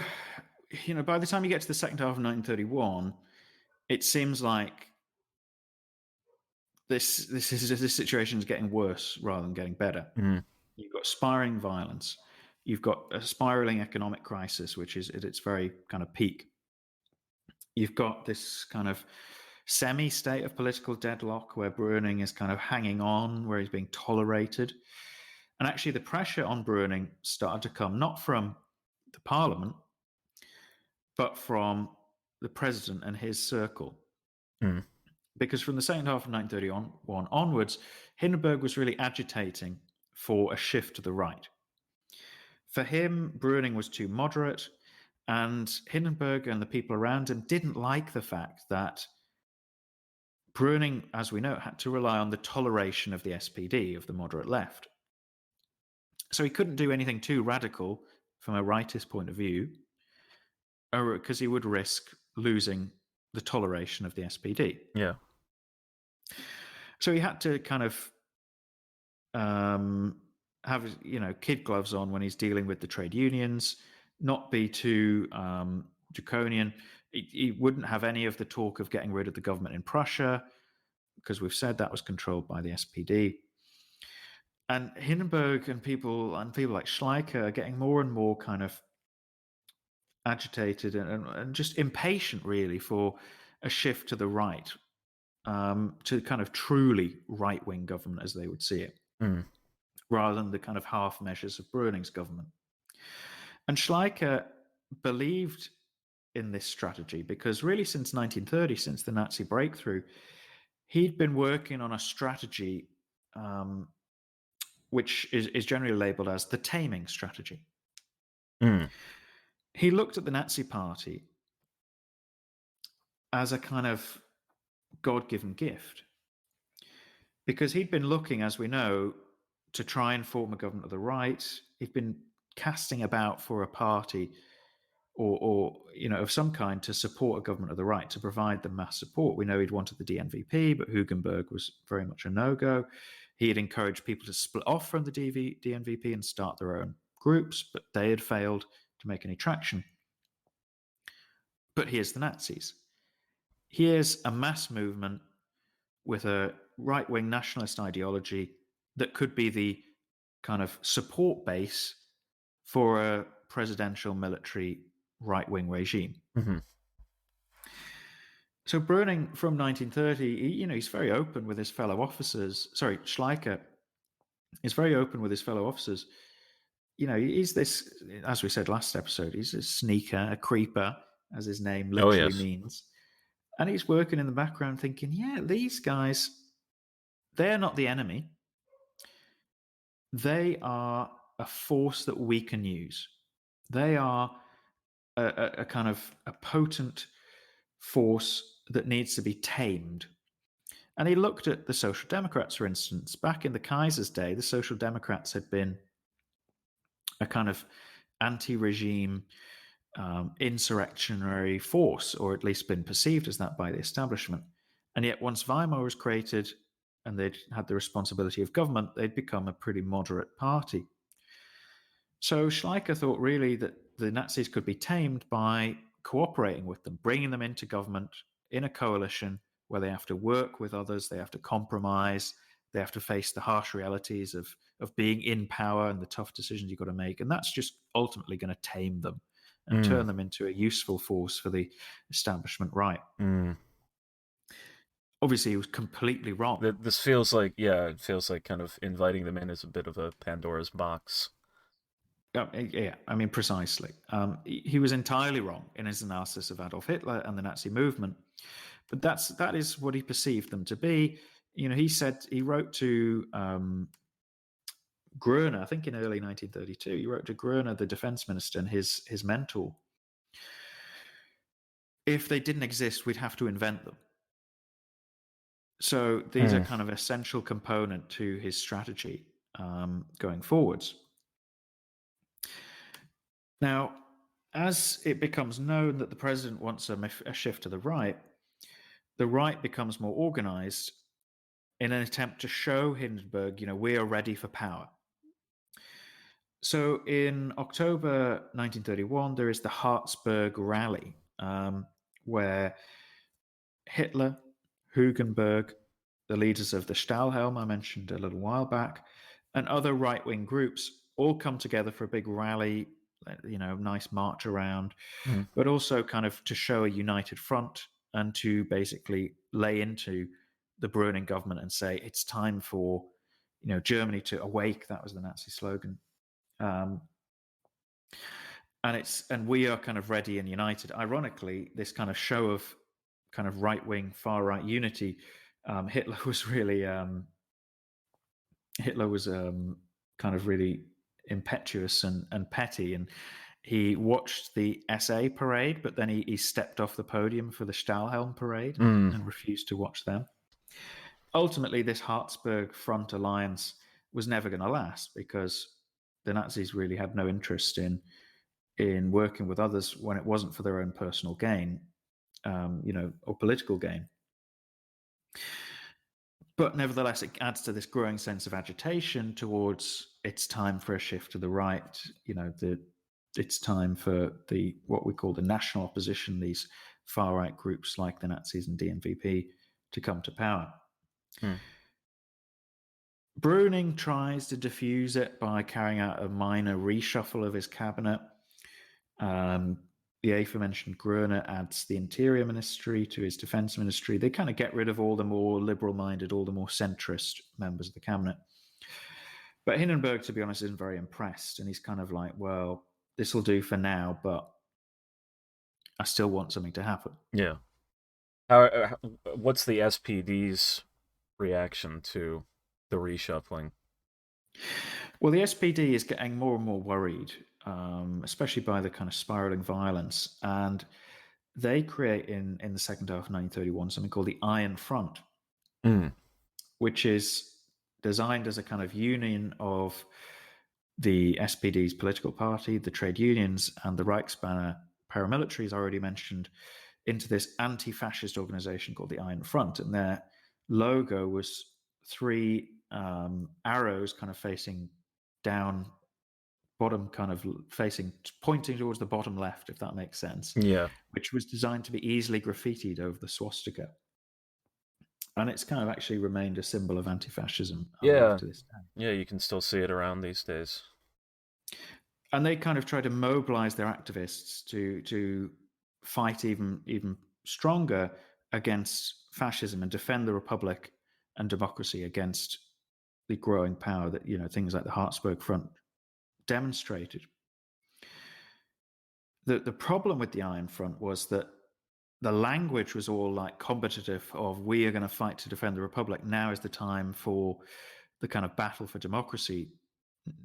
[SPEAKER 2] by the time you get to the second half of 1931, it seems like this situation is getting worse rather than getting better.
[SPEAKER 1] Mm-hmm.
[SPEAKER 2] You've got spiraling violence. You've got a spiraling economic crisis, which is at its very kind of peak. You've got this kind of semi-state of political deadlock where Brüning is kind of hanging on, where he's being tolerated. And actually, the pressure on Brüning started to come not from the parliament, but from the president and his circle.
[SPEAKER 1] Mm-hmm.
[SPEAKER 2] Because from the second half of 1931 onwards, Hindenburg was really agitating for a shift to the right. For him, Brüning was too moderate, and Hindenburg and the people around him didn't like the fact that Brüning, as we know, had to rely on the toleration of the SPD, of the moderate left. So he couldn't do anything too radical from a rightist point of view, because he would risk losing the toleration of the SPD.
[SPEAKER 1] Yeah.
[SPEAKER 2] So he had to kind of have kid gloves on when he's dealing with the trade unions, not be too draconian. He wouldn't have any of the talk of getting rid of the government in Prussia, because we've said that was controlled by the SPD. And Hindenburg and people like Schleicher are getting more and more kind of agitated and just impatient, really, for a shift to the right, to kind of truly right-wing government as they would see it,
[SPEAKER 1] Mm-hmm.
[SPEAKER 2] rather than the kind of half measures of Brüning's government. And Schleicher believed in this strategy because really since 1930, since the Nazi breakthrough, he'd been working on a strategy which is generally labeled as the Taming Strategy.
[SPEAKER 1] Mm-hmm.
[SPEAKER 2] he looked at the Nazi Party as a kind of God-given gift, because he'd been looking, as we know, to try and form a government of the right. He'd been casting about for a party or of some kind to support a government of the right, to provide them mass support. We know he'd wanted the DNVP, but Hugenberg was very much a no-go. He had encouraged people to split off from the DNVP and start their own groups, but they had failed to make any traction. But here's the Nazis. Here's a mass movement with a right-wing nationalist ideology that could be the kind of support base for a presidential military right-wing regime.
[SPEAKER 1] Mm-hmm.
[SPEAKER 2] So Browning, from 1930, he's very open with his fellow officers. Sorry, Schleicher is very open with his fellow officers. He's this, as we said last episode, he's a sneaker, a creeper, as his name literally means. And he's working in the background thinking, yeah, these guys, they're not the enemy. They are a force that we can use. They are a kind of a potent force that needs to be tamed. And he looked at the Social Democrats, for instance. Back in the Kaiser's day, the Social Democrats had been a kind of anti-regime insurrectionary force, or at least been perceived as that by the establishment. And yet once Weimar was created and they'd had the responsibility of government, they'd become a pretty moderate party. So Schleicher thought really that the Nazis could be tamed by cooperating with them, bringing them into government in a coalition where they have to work with others, they have to compromise, they have to face the harsh realities of being in power and the tough decisions you've got to make. And that's just ultimately going to tame them and turn them into a useful force for the establishment right. Obviously, he was completely wrong.
[SPEAKER 1] This feels like, it feels like kind of inviting them in as a bit of a Pandora's box.
[SPEAKER 2] Yeah, I mean, precisely. He was entirely wrong in his analysis of Adolf Hitler and the Nazi movement, but that is what he perceived them to be. He wrote to Groener, I think in early 1932. He wrote to Groener, the defense minister, and his mentor. If they didn't exist, we'd have to invent them. So these are kind of essential component to his strategy going forwards. Now, as it becomes known that the president wants a shift to the right becomes more organized in an attempt to show Hindenburg, we are ready for power. So in October 1931, there is the Heartsburg Rally, where Hitler, Hugenberg, the leaders of the Stahlhelm I mentioned a little while back, and other right-wing groups all come together for a big rally, nice march around, but also kind of to show a united front and to basically lay into the Browning government and say it's time for Germany to awake. That was the Nazi slogan. And we are kind of ready and united. Ironically, this kind of show of kind of right-wing, far-right unity, Hitler was really kind of really impetuous and petty, and he watched the SA parade, but then he stepped off the podium for the Stahlhelm parade and refused to watch them. Ultimately, this Harzburg Front alliance was never going to last because the Nazis really had no interest in working with others when it wasn't for their own personal gain, or political gain. But nevertheless, it adds to this growing sense of agitation towards it's time for a shift to the right. It's time for what we call the national opposition, these far-right groups like the Nazis and DNVP, to come to power. Browning tries to diffuse it by carrying out a minor reshuffle of his cabinet. The aforementioned Groener adds the Interior Ministry to his Defense Ministry. They kind of get rid of all the more liberal-minded, all the more centrist members of the cabinet. But Hindenburg, to be honest, isn't very impressed. And he's kind of like, well, this will do for now, but I still want something to happen.
[SPEAKER 1] Yeah. What's the SPD's reaction to the reshuffling?
[SPEAKER 2] Well, the SPD is getting more and more worried, especially by the kind of spiraling violence. And they create in the second half of 1931 something called the Iron Front, which is designed as a kind of union of the SPD's political party, the trade unions, and the Reichsbanner paramilitaries I already mentioned, into this anti-fascist organization called the Iron Front. And their logo was three arrows kind of facing down, bottom kind of facing, pointing towards the bottom left, if that makes sense.
[SPEAKER 1] Yeah.
[SPEAKER 2] Which was designed to be easily graffitied over the swastika. And it's kind of actually remained a symbol of anti-fascism
[SPEAKER 1] Yeah.
[SPEAKER 2] to this day.
[SPEAKER 1] Yeah, you can still see it around these days.
[SPEAKER 2] And they kind of try to mobilize their activists to fight even stronger against fascism and defend the republic and democracy against the growing power that, things like the Heartsburg Front demonstrated. The problem with the Iron Front was that the language was all like combative of, we are going to fight to defend the republic. Now is the time for the kind of battle for democracy.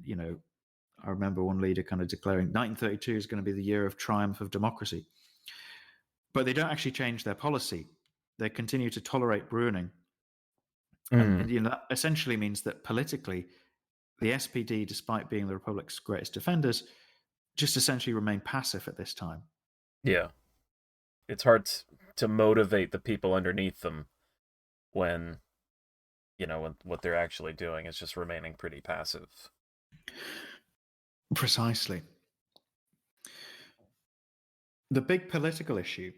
[SPEAKER 2] I remember one leader kind of declaring 1932 is going to be the year of triumph of democracy. But they don't actually change their policy. They continue to tolerate Bruning. And that essentially means that politically, the SPD, despite being the Republic's greatest defenders, just essentially remain passive at this time.
[SPEAKER 1] Yeah. It's hard to motivate the people underneath them when, when what they're actually doing is just remaining pretty passive.
[SPEAKER 2] Precisely. The big political issue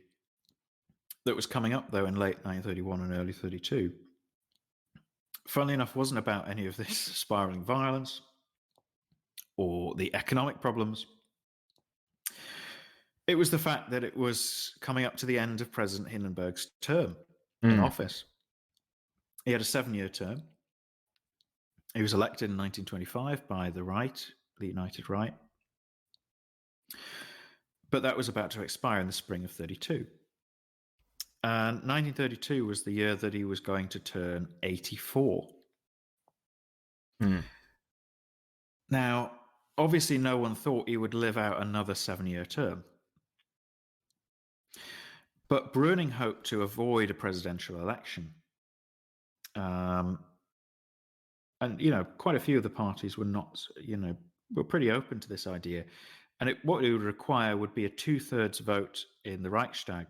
[SPEAKER 2] that was coming up, though, in late 1931 and early 32, funnily enough, wasn't about any of this spiraling violence or the economic problems. It was the fact that it was coming up to the end of President Hindenburg's term in office. He had a 7-year term. He was elected in 1925 by the right, the United Right. But that was about to expire in the spring of 32. And 1932 was the year that he was going to turn 84. Now, obviously, no one thought he would live out another 7-year term. But Bruning hoped to avoid a presidential election. And, quite a few of the parties were not, were pretty open to this idea. And what it would require would be a 2/3 vote in the Reichstag,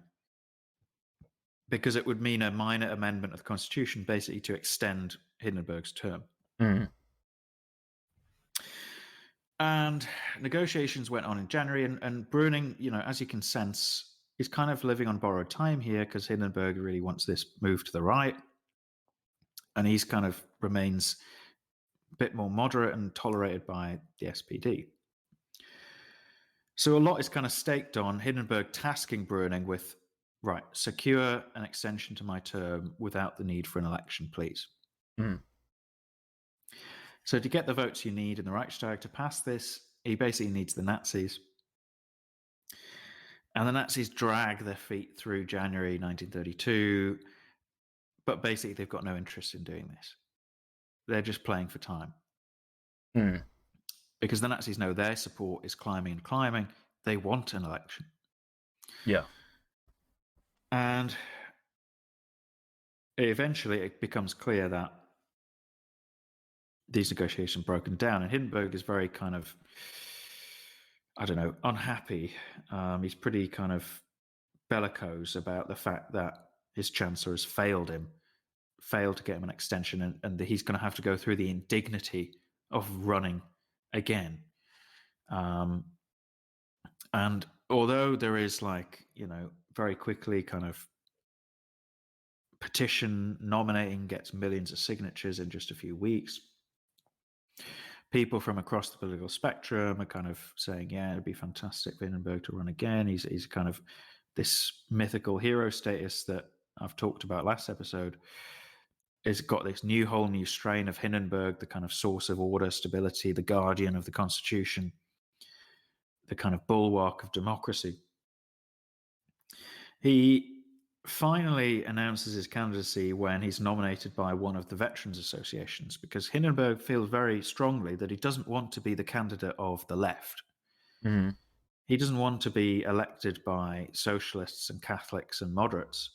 [SPEAKER 2] because it would mean a minor amendment of the Constitution, basically to extend Hindenburg's term. And negotiations went on in January, and Bruning, as you can sense, is kind of living on borrowed time here, because Hindenburg really wants this move to the right. And he's kind of remains a bit more moderate and tolerated by the SPD. So a lot is kind of staked on Hindenburg tasking Bruning with, right, secure an extension to my term without the need for an election, please. So to get the votes you need in the Reichstag to pass this, he basically needs the Nazis. And the Nazis drag their feet through January 1932, but basically they've got no interest in doing this. They're just playing for time. Because the Nazis know their support is climbing and climbing. They want an election.
[SPEAKER 1] Yeah.
[SPEAKER 2] And eventually it becomes clear that these negotiations broken down, and Hindenburg is very kind of, unhappy. He's pretty kind of bellicose about the fact that his chancellor has failed to get him an extension, and that he's going to have to go through the indignity of running again. And although there is very quickly kind of petition nominating gets millions of signatures in just a few weeks, people from across the political spectrum are kind of saying, yeah, it'd be fantastic for Hindenburg to run again. He's kind of this mythical hero status that I've talked about last episode. It's got this whole new strain of Hindenburg, the kind of source of order, stability, the guardian of the Constitution, the kind of bulwark of democracy. He finally announces his candidacy when he's nominated by one of the veterans associations, because Hindenburg feels very strongly that he doesn't want to be the candidate of the left.
[SPEAKER 1] Mm-hmm.
[SPEAKER 2] He doesn't want to be elected by socialists and Catholics and moderates.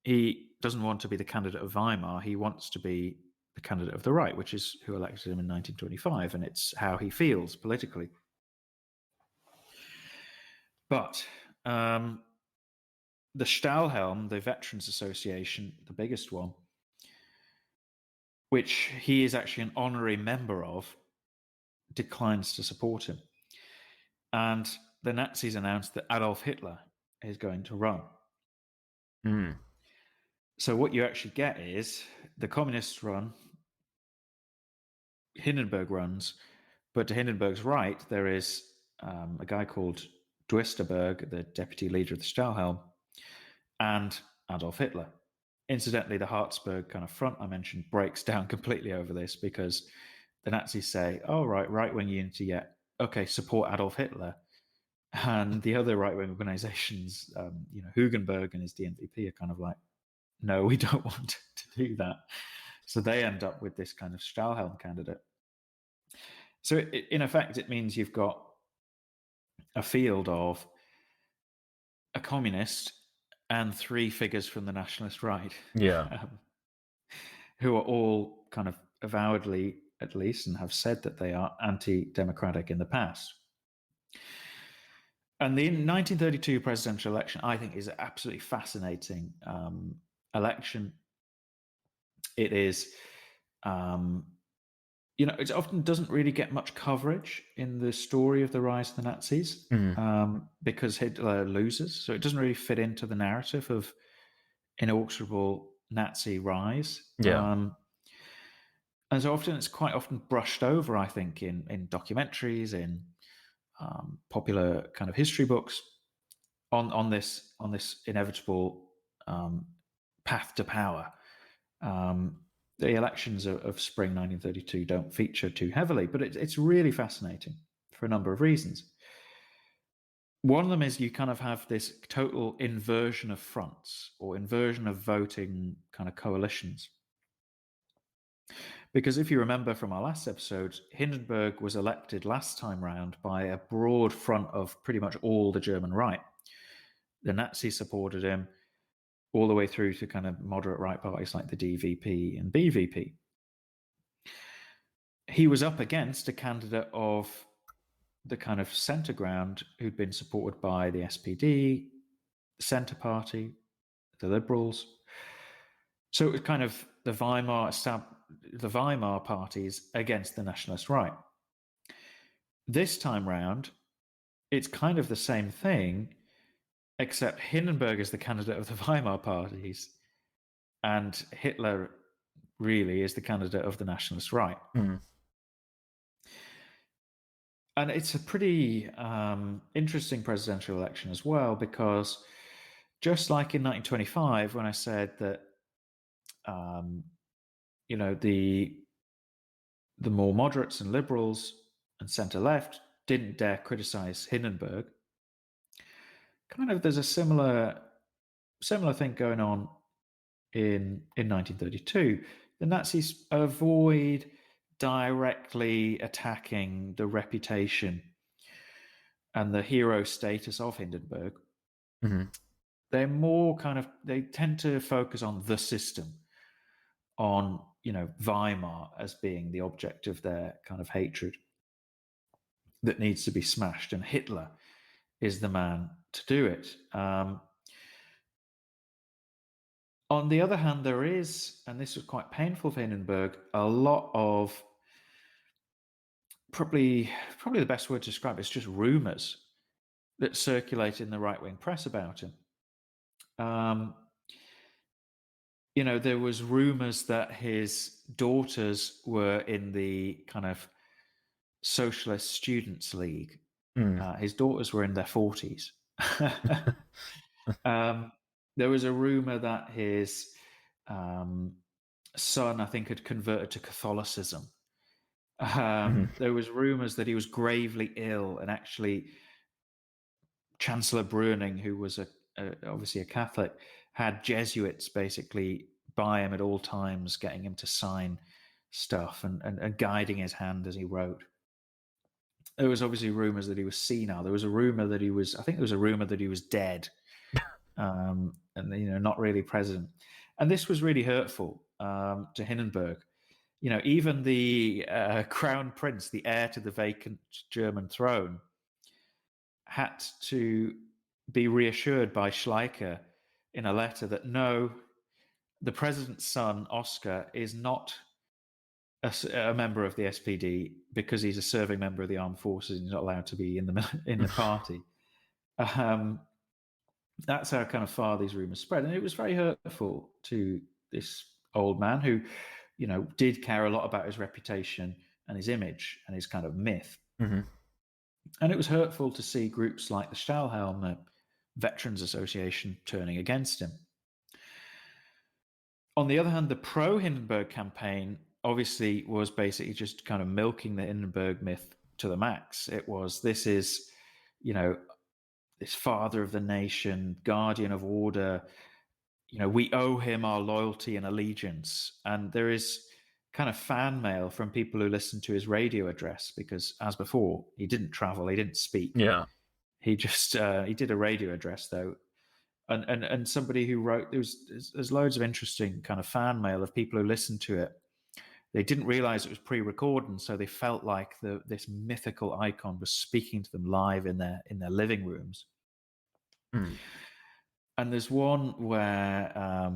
[SPEAKER 2] He doesn't want to be the candidate of Weimar. He wants to be the candidate of the right, which is who elected him in 1925, and it's how he feels politically. But the Stahlhelm, the Veterans Association, the biggest one, which he is actually an honorary member of, declines to support him. And the Nazis announced that Adolf Hitler is going to run.
[SPEAKER 1] Mm.
[SPEAKER 2] So what you actually get is the communists run, Hindenburg runs, but to Hindenburg's right, there is a guy called Duesterberg, the deputy leader of the Stahlhelm, and Adolf Hitler. Incidentally, the Heartsburg kind of front I mentioned breaks down completely over this, because the Nazis say, oh, right-wing unity, yeah, okay, support Adolf Hitler. And the other right-wing organizations, Hugenberg and his DNVP are kind of like, no, we don't want to do that. So they end up with this kind of Stahlhelm candidate. So in effect, it means you've got a field of a communist and three figures from the nationalist right.
[SPEAKER 1] Yeah.
[SPEAKER 2] Who are all kind of avowedly, at least, and have said that they are anti-democratic in the past. And the 1932 presidential election, I think, is an absolutely fascinating election. It is, it often doesn't really get much coverage in the story of the rise of the Nazis, because Hitler loses. So it doesn't really fit into the narrative of inexorable Nazi rise.
[SPEAKER 1] Yeah.
[SPEAKER 2] And so it's quite often brushed over, I think, in documentaries, in popular kind of history books, on this inevitable path to power. The elections of spring 1932 don't feature too heavily, but it's really fascinating for a number of reasons. One of them is you kind of have this total inversion of fronts, or inversion of voting kind of coalitions. Because if you remember from our last episode, Hindenburg was elected last time round by a broad front of pretty much all the German right. The Nazis supported him all the way through to kind of moderate right parties like the DVP and BVP. He was up against a candidate of the kind of centre ground who'd been supported by the SPD, the Centre Party, the Liberals. So it was kind of the Weimar parties against the nationalist right. This time round, it's kind of the same thing, except Hindenburg is the candidate of the Weimar parties, and Hitler really is the candidate of the nationalist right. And it's a pretty interesting presidential election as well, because just like in 1925, when I said that, the more moderates and liberals and centre-left didn't dare criticize Hindenburg, kind of there's a similar thing going on in 1932. The Nazis avoid directly attacking the reputation and the hero status of Hindenburg. They're more they tend to focus on the system, on Weimar as being the object of their kind of hatred that needs to be smashed, and Hitler is the man to do it. On the other hand, there is, and this was quite painful for Hindenburg, a lot of probably the best word to describe it is just rumors that circulate in the right-wing press about him. There was rumors that his daughters were in the kind of Socialist Students' League. His daughters were in their 40s. There was a rumor that his son, I think, had converted to Catholicism. There was rumors that he was gravely ill, and actually Chancellor Brüning, who was a obviously a Catholic, had Jesuits basically by him at all times, getting him to sign stuff and guiding his hand as he wrote. There was obviously rumors that he was senile. There was a rumor that he was, I think there was a rumor that he was dead, and not really president. And this was really hurtful to Hindenburg. Even the crown prince, the heir to the vacant German throne, had to be reassured by Schleicher in a letter that no, the president's son, Oscar, is not a member of the SPD because he's a serving member of the armed forces and he's not allowed to be in the party. That's how kind of far these rumors spread. And it was very hurtful to this old man who, did care a lot about his reputation and his image and his kind of myth.
[SPEAKER 1] Mm-hmm.
[SPEAKER 2] And it was hurtful to see groups like the Stahlhelm Veterans Association turning against him. On the other hand, the Pro-Hindenburg Campaign obviously was basically just kind of milking the Hindenburg myth to the max. It was, this is, this father of the nation, guardian of order, we owe him our loyalty and allegiance. And there is kind of fan mail from people who listened to his radio address because, as before, he didn't travel, he didn't speak.
[SPEAKER 1] Yeah.
[SPEAKER 2] He just, he did a radio address, though. And somebody who wrote, there's loads of interesting kind of fan mail of people who listened to it. They didn't realize it was pre-recorded, so they felt like this mythical icon was speaking to them live in their living rooms.
[SPEAKER 1] Mm.
[SPEAKER 2] And there's one where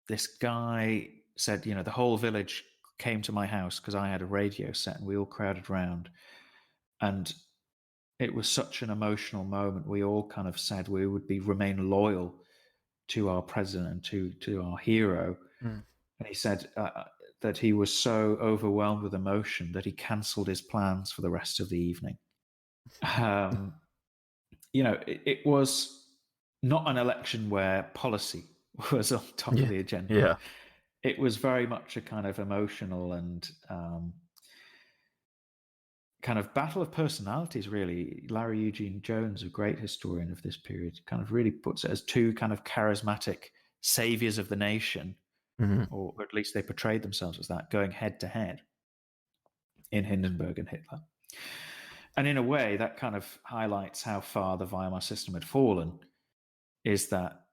[SPEAKER 2] this guy said, the whole village came to my house because I had a radio set and we all crowded around. And it was such an emotional moment. We all kind of said we would remain loyal to our president and to our hero.
[SPEAKER 1] Mm.
[SPEAKER 2] And he said that he was so overwhelmed with emotion that he cancelled his plans for the rest of the evening. It was not an election where policy was on top of the agenda.
[SPEAKER 1] Yeah.
[SPEAKER 2] It was very much a kind of emotional and kind of battle of personalities, really. Larry Eugene Jones, a great historian of this period, kind of really puts it as two kind of charismatic saviors of the nation,
[SPEAKER 1] mm-hmm.
[SPEAKER 2] or at least they portrayed themselves as that, going head to head in Hindenburg and Hitler. And in a way, that kind of highlights how far the Weimar system had fallen, is that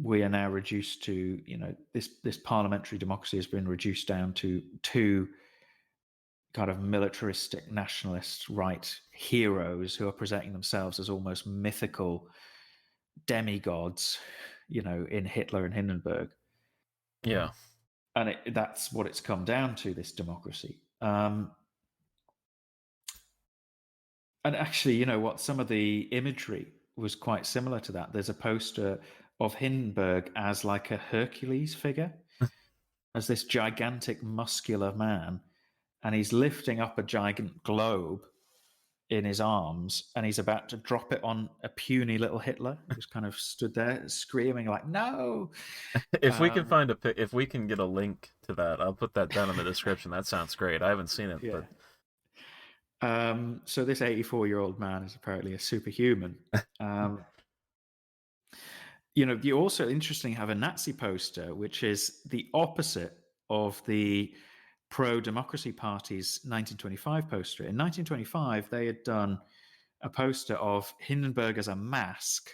[SPEAKER 2] we are now reduced to, this parliamentary democracy has been reduced down to two kind of militaristic nationalist right heroes who are presenting themselves as almost mythical demigods, in Hitler and Hindenburg.
[SPEAKER 1] Yeah.
[SPEAKER 2] And that's what it's come down to, this democracy. And actually, some of the imagery was quite similar to that. There's a poster of Hindenburg as like a Hercules figure, as this gigantic muscular man, and he's lifting up a giant globe in his arms, and he's about to drop it on a puny little Hitler who just kind of stood there screaming like, no.
[SPEAKER 1] If we can if we can get a link to that, I'll put that down in the description. That sounds great. I haven't seen it.
[SPEAKER 2] Yeah.
[SPEAKER 1] But
[SPEAKER 2] so this 84-year-old man is apparently a superhuman. You also, interesting, have a Nazi poster, which is the opposite of the pro-democracy party's 1925 poster. In 1925, they had done a poster of Hindenburg as a mask,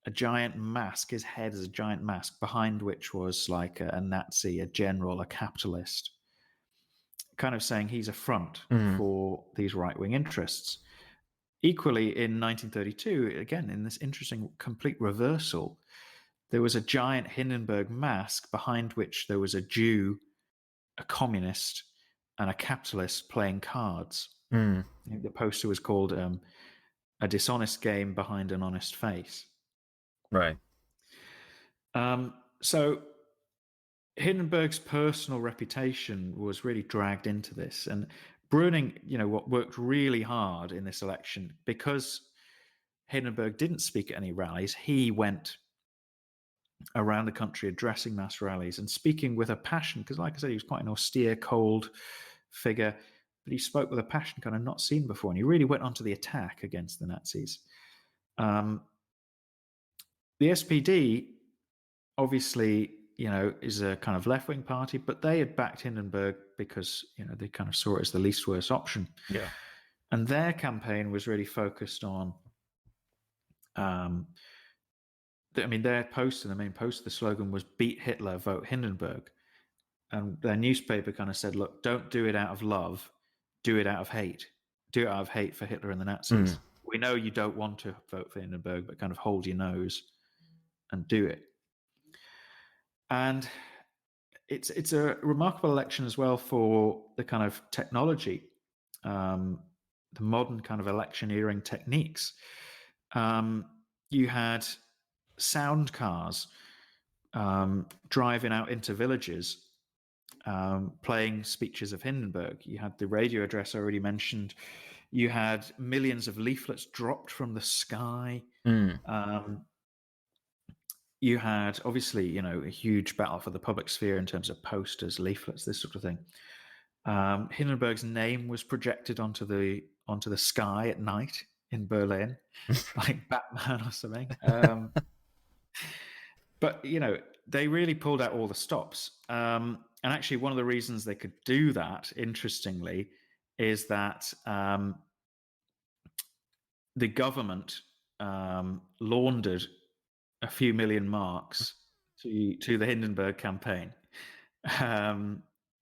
[SPEAKER 2] a giant mask, his head as a giant mask, behind which was like a Nazi, a general, a capitalist, kind of saying he's a front for these right-wing interests. Equally, in 1932, again, in this interesting complete reversal, there was a giant Hindenburg mask behind which there was a Jew, a communist, and a capitalist playing cards. I think the poster was called A Dishonest Game Behind an Honest Face.
[SPEAKER 1] Right.
[SPEAKER 2] So Hindenburg's personal reputation was really dragged into this. And Brüning, what worked really hard in this election, because Hindenburg didn't speak at any rallies, he went around the country addressing mass rallies and speaking with a passion, because like I said, he was quite an austere, cold figure, but he spoke with a passion kind of not seen before, and he really went onto the attack against the Nazis. The SPD, obviously, is a kind of left-wing party, but they had backed Hindenburg because, they kind of saw it as the least worst option.
[SPEAKER 1] Yeah.
[SPEAKER 2] And their campaign was really focused on, their main post, the slogan was "Beat Hitler, vote Hindenburg." And their newspaper kind of said, look, don't do it out of love, do it out of hate. Do it out of hate for Hitler and the Nazis. We know you don't want to vote for Hindenburg, but kind of hold your nose and do it. And it's a remarkable election as well for the kind of technology, the modern kind of electioneering techniques. You had sound cars driving out into villages, playing speeches of Hindenburg. You had the radio address already mentioned. You had millions of leaflets dropped from the sky. You had, obviously, a huge battle for the public sphere in terms of posters, leaflets, this sort of thing. Hindenburg's name was projected onto the sky at night in Berlin, like Batman or something. But they really pulled out all the stops. And actually, one of the reasons they could do that, interestingly, is that the government laundered a few million marks to the Hindenburg campaign.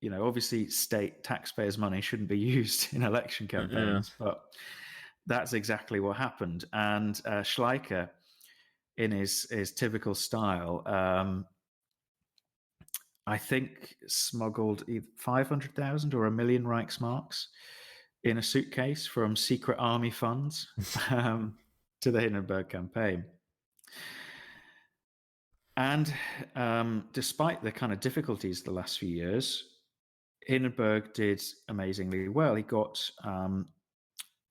[SPEAKER 2] Obviously, state taxpayers' money shouldn't be used in election campaigns, but that's exactly what happened. And Schleicher, in his typical style, I think smuggled either 500,000 or 1 million Reichsmarks in a suitcase from secret army funds to the Hindenburg campaign. And despite the kind of difficulties the last few years, Hindenburg did amazingly well. He got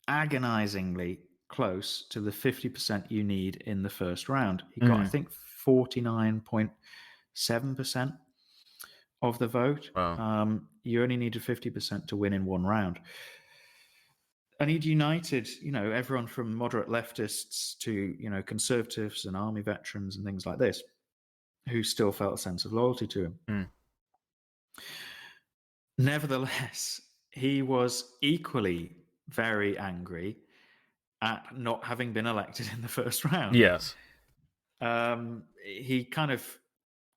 [SPEAKER 2] agonizingly close to the 50% you need in the first round. He got, I think, 49.7% of the vote.
[SPEAKER 1] Wow.
[SPEAKER 2] You only needed 50% to win in one round. And he'd united, everyone from moderate leftists to, conservatives and army veterans and things like this, who still felt a sense of loyalty to him. Nevertheless, he was equally very angry at not having been elected in the first round.
[SPEAKER 1] Yes.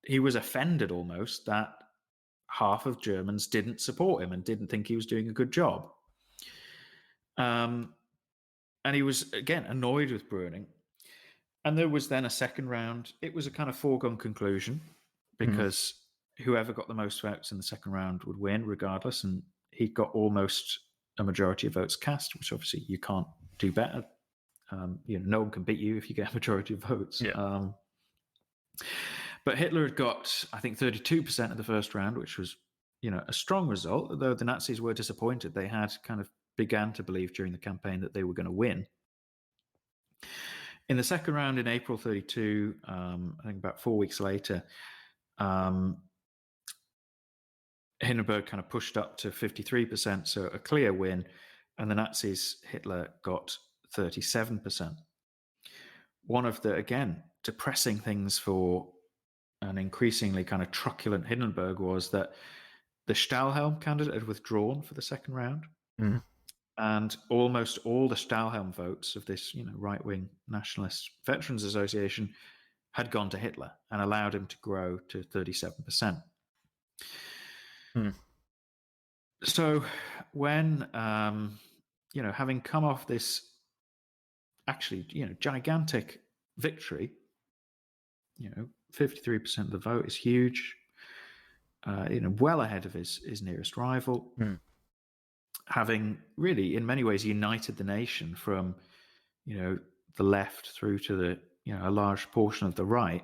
[SPEAKER 2] He was offended almost that half of Germans didn't support him and didn't think he was doing a good job. And he was, again, annoyed with Brüning. And there was then a second round. It was a kind of foregone conclusion because whoever got the most votes in the second round would win regardless. And he got almost a majority of votes cast, which obviously you can't do better. No one can beat you if you get a majority of votes.
[SPEAKER 1] Yeah.
[SPEAKER 2] But Hitler had got, I think, 32% of the first round, which was, a strong result. Although the Nazis were disappointed, they had kind of began to believe during the campaign that they were going to win. In the second round in April 32, I think about 4 weeks later, Hindenburg kind of pushed up to 53%, so a clear win, and the Nazis, Hitler, got 37%. One of the, again, depressing things for an increasingly kind of truculent Hindenburg was that the Stahlhelm candidate had withdrawn for the second round. And almost all the Stahlhelm votes of this, right-wing nationalist veterans association had gone to Hitler and allowed him to grow to 37%. So when, having come off this actually, gigantic victory, 53% of the vote is huge, well ahead of his nearest rival, having really, in many ways, united the nation from, the left through to the, a large portion of the right.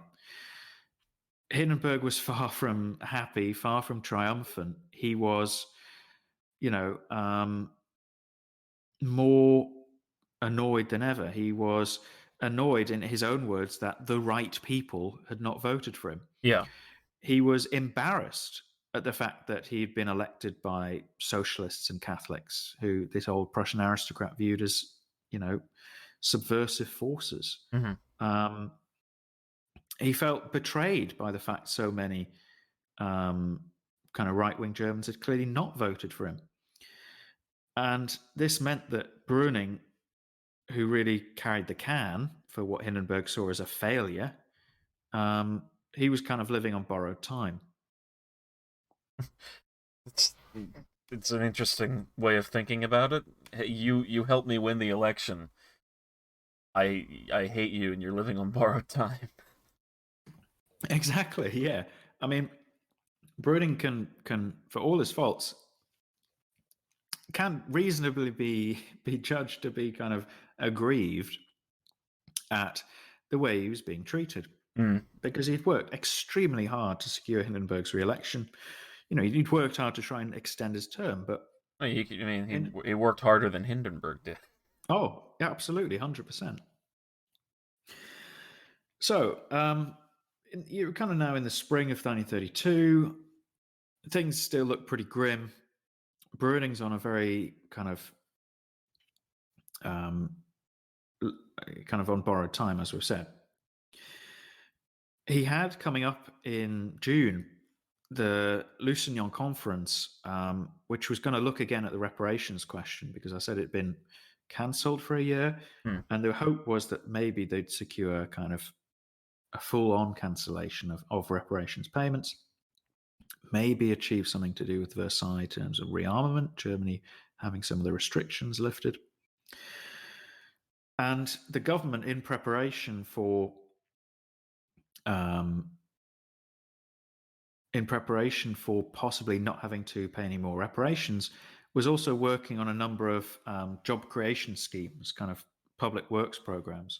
[SPEAKER 2] Hindenburg was far from happy, far from triumphant. He was, more annoyed than ever. He was annoyed, in his own words, that the right people had not voted for him.
[SPEAKER 1] Yeah.
[SPEAKER 2] He was embarrassed at the fact that he'd been elected by socialists and Catholics, who this old Prussian aristocrat viewed as, subversive forces. he felt betrayed by the fact so many kind of right-wing Germans had clearly not voted for him. And this meant that Brüning, who really carried the can for what Hindenburg saw as a failure, he was kind of living on borrowed time.
[SPEAKER 1] It's an interesting way of thinking about it. Hey, you helped me win the election. I hate you, and you're living on borrowed time.
[SPEAKER 2] Exactly, yeah. I mean, Brüning can, for all his faults, can reasonably be judged to be kind of aggrieved at the way he was being treated, because he'd worked extremely hard to secure Hindenburg's re-election. He'd worked hard to try and extend his term, but
[SPEAKER 1] He worked harder than Hindenburg did.
[SPEAKER 2] oh, yeah, absolutely, 100%. So you're kind of now in the spring of 1932. Things still look pretty grim. Brüning's on a very kind of on borrowed time, as we've said. He had coming up in June the Lusignan Conference, which was going to look again at the reparations question, because I said it'd been cancelled for a year, and the hope was that maybe they'd secure kind of a full-on cancellation of reparations payments, maybe achieve something to do with Versailles in terms of rearmament, Germany having some of the restrictions lifted. And the government, in preparation for possibly not having to pay any more reparations, was also working on a number of job creation schemes, kind of public works programs,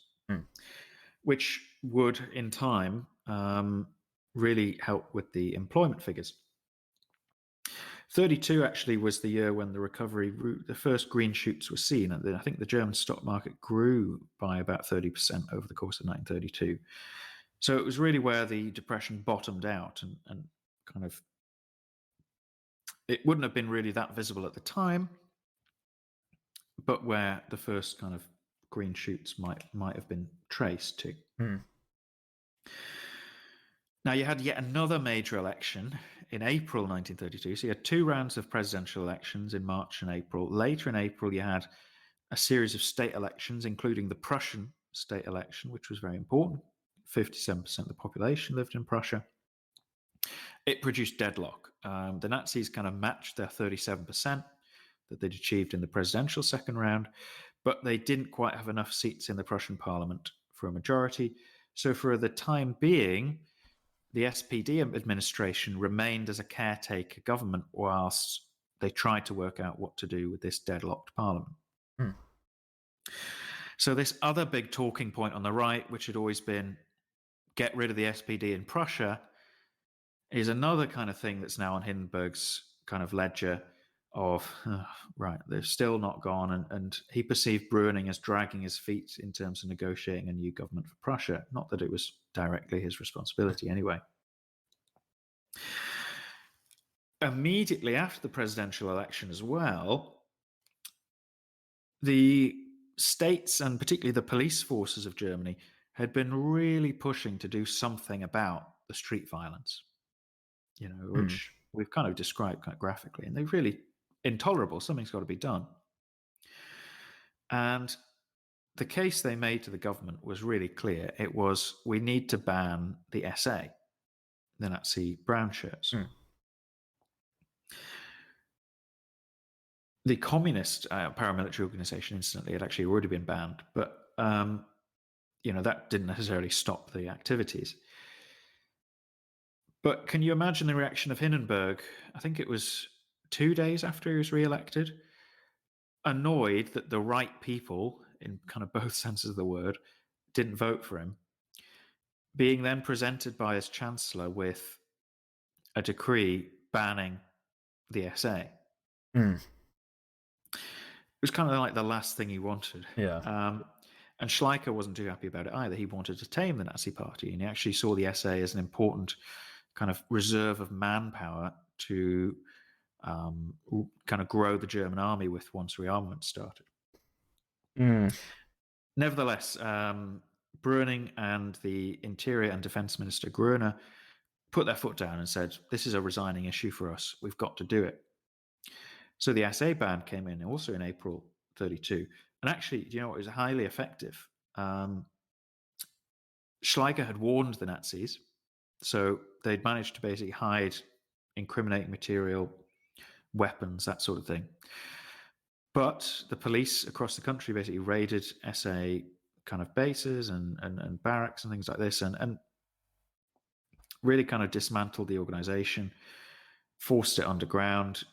[SPEAKER 2] which would, in time, really help with the employment figures. 32 actually was the year when the recovery, the first green shoots were seen. And I think the German stock market grew by about 30% over the course of 1932. So it was really where the depression bottomed out, and kind of, it wouldn't have been really that visible at the time, but where the first kind of green shoots might have been traced to. Now, you had yet another major election in April 1932. So you had two rounds of presidential elections in March and April. Later in April, you had a series of state elections, including the Prussian state election, which was very important. 57% of the population lived in Prussia. It produced deadlock. The Nazis kind of matched their 37% that they'd achieved in the presidential second round, but they didn't quite have enough seats in the Prussian parliament for a majority. So for the time being, the SPD administration remained as a caretaker government whilst they tried to work out what to do with this deadlocked parliament. So this other big talking point on the right, which had always been get rid of the SPD in Prussia, is another kind of thing that's now on Hindenburg's kind of ledger of, right, they're still not gone. And he perceived Brüning as dragging his feet in terms of negotiating a new government for Prussia. Not that it was directly his responsibility anyway. Immediately after the presidential election as well, the states, and particularly the police forces of Germany, had been really pushing to do something about the street violence, which we've kind of described quite graphically. And they're really intolerable. Something's got to be done. And the case they made to the government was really clear. It was, we need to ban the SA, the Nazi brown shirts. The communist paramilitary organization, incidentally, had actually already been banned, but that didn't necessarily stop the activities. But can you imagine the reaction of Hindenburg? I think it was 2 days after he was re-elected, annoyed that the right people, in kind of both senses of the word, didn't vote for him, being then presented by his chancellor with a decree banning the SA. It was kind of like the last thing he wanted.
[SPEAKER 1] Yeah.
[SPEAKER 2] And Schleicher wasn't too happy about it either. He wanted to tame the Nazi Party, and he actually saw the SA as an important kind of reserve of manpower to kind of grow the German army with once rearmament started. Nevertheless, Brüning and the Interior and Defense Minister Groener put their foot down and said, this is a resigning issue for us. We've got to do it. So the SA ban came in also in April 32. And actually, do you know what? It was highly effective. Schleicher had warned the Nazis. So they'd managed to basically hide incriminating material, weapons, that sort of thing. But the police across the country basically raided SA kind of bases and barracks and things like this, and really kind of dismantled the organization, forced it underground,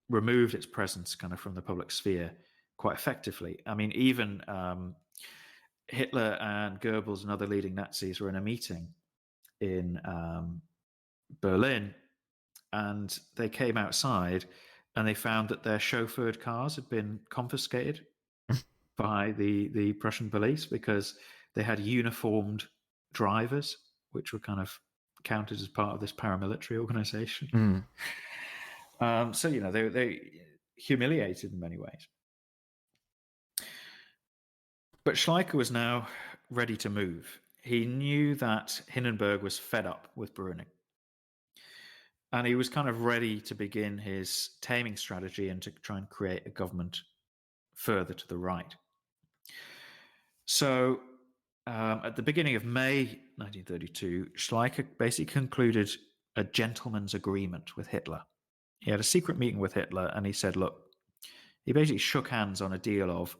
[SPEAKER 2] removed its presence kind of from the public sphere quite effectively. I mean, even Hitler and Goebbels and other leading Nazis were in a meeting in Berlin, and they came outside and they found that their chauffeured cars had been confiscated by the Prussian police because they had uniformed drivers, which were kind of counted as part of this paramilitary organization. So, you know, they humiliated in many ways. But Schleicher was now ready to move. He knew that Hindenburg was fed up with Brüning. And he was kind of ready to begin his taming strategy and to try and create a government further to the right. So at the beginning of May 1932, Schleicher basically concluded a gentleman's agreement with Hitler. He had a secret meeting with Hitler and he said, look, he basically shook hands on a deal of,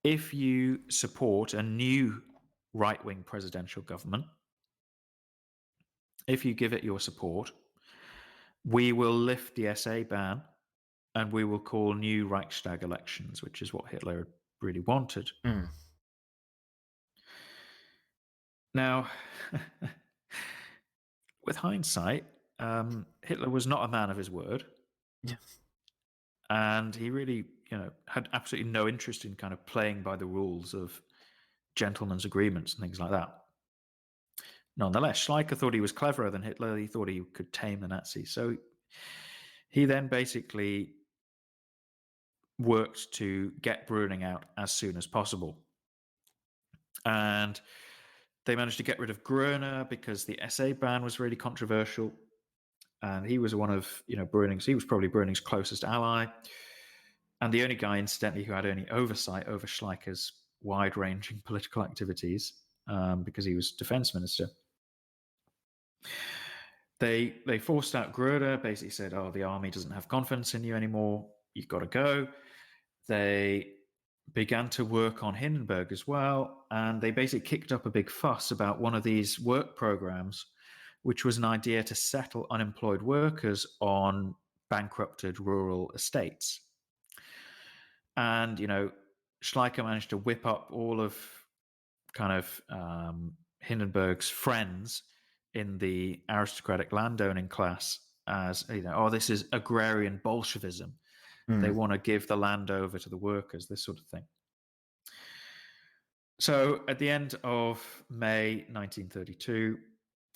[SPEAKER 2] if you support a new right-wing presidential government, if you give it your support, we will lift the SA ban and we will call new Reichstag elections, which is what Hitler really wanted. Now, with hindsight, Hitler was not a man of his word.
[SPEAKER 1] Yeah.
[SPEAKER 2] And he really, had absolutely no interest in kind of playing by the rules of gentlemen's agreements and things like that. Nonetheless, Schleicher thought he was cleverer than Hitler. He thought he could tame the Nazis. So he then basically worked to get Brüning out as soon as possible. And they managed to get rid of Groener because the SA ban was really controversial. And he was one of, Brüning's, he was probably Brüning's closest ally. And the only guy, incidentally, who had any oversight over Schleicher's wide-ranging political activities, because he was defense minister. They forced out Groener, basically said, oh, the army doesn't have confidence in you anymore. You've got to go. They began to work on Hindenburg as well. And they basically kicked up a big fuss about one of these work programs, which was an idea to settle unemployed workers on bankrupted rural estates. And, Schleicher managed to whip up all of kind of Hindenburg's friends in the aristocratic landowning class as, this is agrarian Bolshevism. They want to give the land over to the workers, this sort of thing. So at the end of May 1932,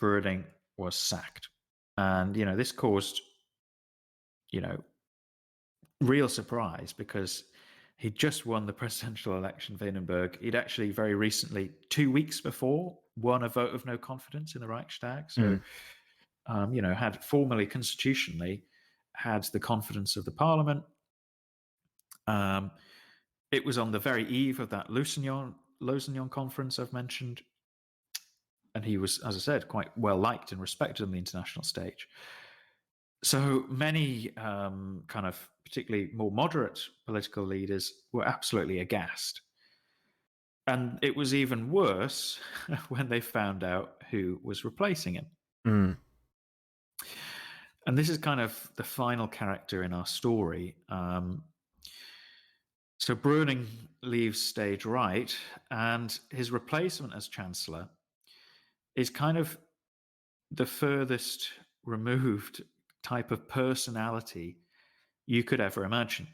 [SPEAKER 2] Brüning was sacked. And, this caused, real surprise because he'd just won the presidential election for Hindenburg. He'd actually very recently, 2 weeks before, won a vote of no confidence in the Reichstag. So, had formally, constitutionally, had the confidence of the parliament. It was on the very eve of that Lausanne Conference I've mentioned. And he was, as I said, quite well liked and respected on the international stage. So many kind of particularly more moderate political leaders were absolutely aghast. And it was even worse when they found out who was replacing him. And this is kind of the final character in our story. So Brüning leaves stage right, and his replacement as chancellor is kind of the furthest removed type of personality you could ever imagine.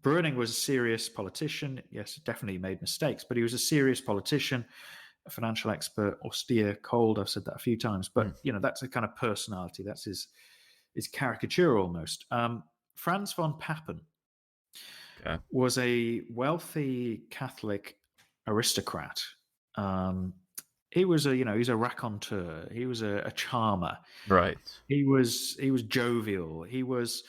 [SPEAKER 2] Brüning was a serious politician. Yes, definitely made mistakes, but he was a serious politician, a financial expert, austere, cold. I've said that a few times, but that's a kind of personality. That's his caricature almost. Franz von Papen was a wealthy Catholic aristocrat. He was he's a raconteur. He was a charmer.
[SPEAKER 1] Right.
[SPEAKER 2] He was jovial. He was,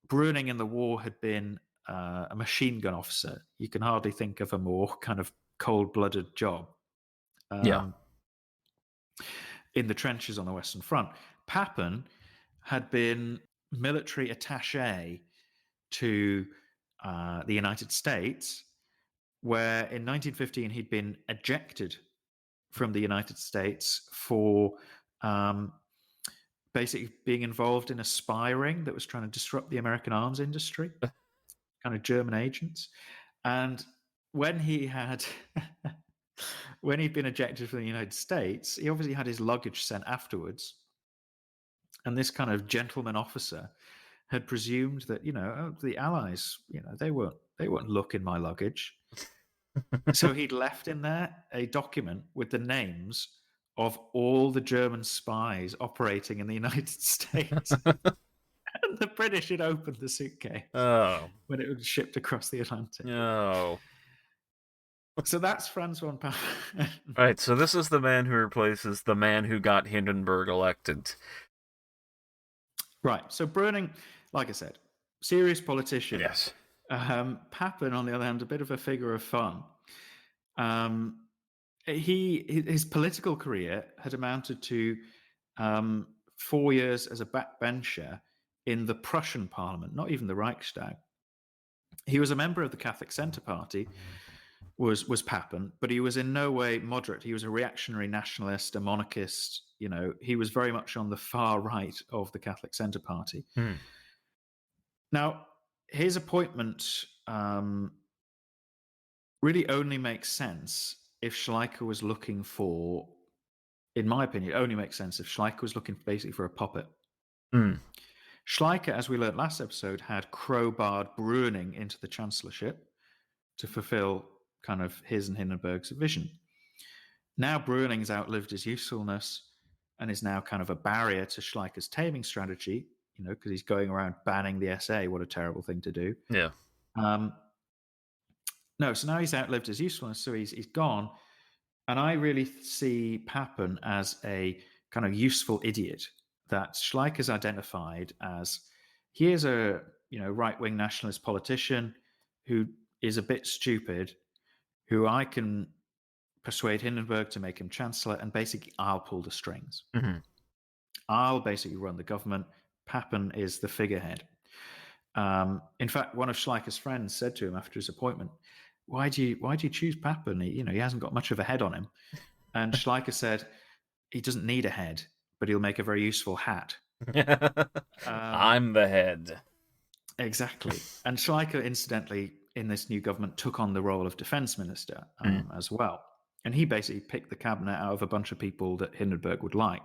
[SPEAKER 2] Bruning in the war had been a machine gun officer. You can hardly think of a more kind of cold-blooded job.
[SPEAKER 1] Yeah.
[SPEAKER 2] In the trenches on the Western Front. Papen had been military attaché to the United States, where in 1915 he'd been ejected from the United States for basically being involved in a spy ring that was trying to disrupt the American arms industry, kind of German agents. And when he had when he'd been ejected from the United States, he obviously had his luggage sent afterwards. And this kind of gentleman officer had presumed that, the Allies, they won't look in my luggage. So he'd left in there a document with the names of all the German spies operating in the United States. And the British had opened the suitcase when it was shipped across the Atlantic.
[SPEAKER 1] No.
[SPEAKER 2] So that's Franz von Papen.
[SPEAKER 1] Right, so this is the man who replaces the man who got Hindenburg elected.
[SPEAKER 2] Right. So Bruning, like I said, serious politician.
[SPEAKER 1] Yes.
[SPEAKER 2] Papen, on the other hand, a bit of a figure of fun. His political career had amounted to 4 years as a backbencher in the Prussian parliament, not even the Reichstag. He was a member of the Catholic Centre Party, was Papen, but he was in no way moderate. He was a reactionary nationalist, a monarchist. He was very much on the far right of the Catholic Centre Party. Now, his appointment really only makes sense if Schleicher was looking for, in my opinion, it only makes sense if Schleicher was looking basically for a puppet. Schleicher, as we learned last episode, had crowbarred Bruning into the chancellorship to fulfill kind of his and Hindenburg's vision. Now Bruning's outlived his usefulness and is now kind of a barrier to Schleicher's taming strategy, because he's going around banning the SA. What a terrible thing to do.
[SPEAKER 1] Yeah.
[SPEAKER 2] No, so now he's outlived his usefulness, so he's gone. And I really see Papen as a kind of useful idiot that Schleicher's identified as. He is a right-wing nationalist politician who is a bit stupid, who I can persuade Hindenburg to make him chancellor, and basically I'll pull the strings. I'll basically run the government. Papen is the figurehead. In fact, one of Schleicher's friends said to him after his appointment, why do you choose Papen? He hasn't got much of a head on him. And Schleicher said, he doesn't need a head, but he'll make a very useful hat.
[SPEAKER 1] I'm the head.
[SPEAKER 2] Exactly. And Schleicher, incidentally, in this new government, took on the role of defense minister as well. And he basically picked the cabinet out of a bunch of people that Hindenburg would like.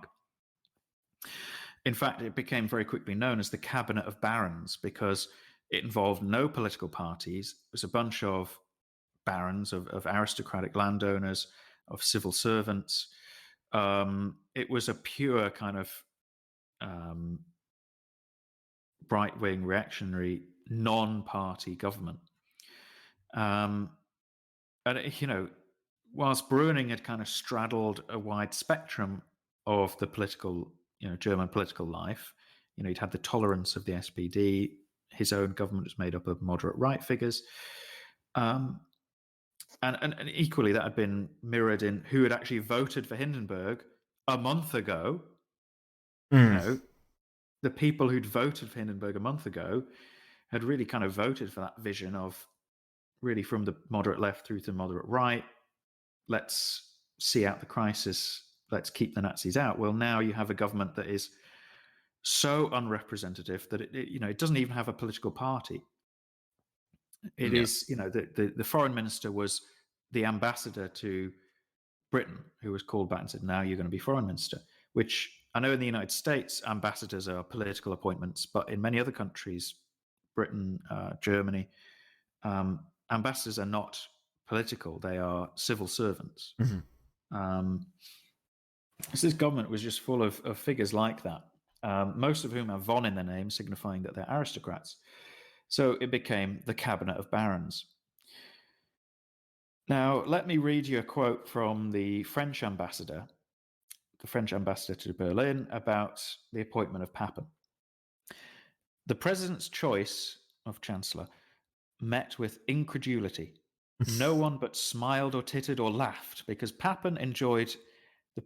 [SPEAKER 2] In fact, it became very quickly known as the Cabinet of Barons because it involved no political parties. It was a bunch of barons, of aristocratic landowners, of civil servants. It was a pure kind of right-wing, reactionary, non-party government. And, whilst Bruning had kind of straddled a wide spectrum of the political, German political life, he'd had the tolerance of the SPD. His own government was made up of moderate right figures. And equally, that had been mirrored in who had actually voted for Hindenburg a month ago. The people who'd voted for Hindenburg a month ago had really kind of voted for that vision of really from the moderate left through to moderate right. Let's see out the crisis. Let's keep the Nazis out. Well, now you have a government that is so unrepresentative that it doesn't even have a political party. It is, the foreign minister was the ambassador to Britain, who was called back and said, now you're going to be foreign minister, which I know in the United States, ambassadors are political appointments, but in many other countries, Britain, Germany, ambassadors are not political. They are civil servants. So this government was just full of figures like that, most of whom have von in their name, signifying that they're aristocrats. So it became the Cabinet of Barons. Now, let me read you a quote from the French ambassador to Berlin about the appointment of Papen. The president's choice of chancellor met with incredulity. No one but smiled or tittered or laughed because Papen enjoyed the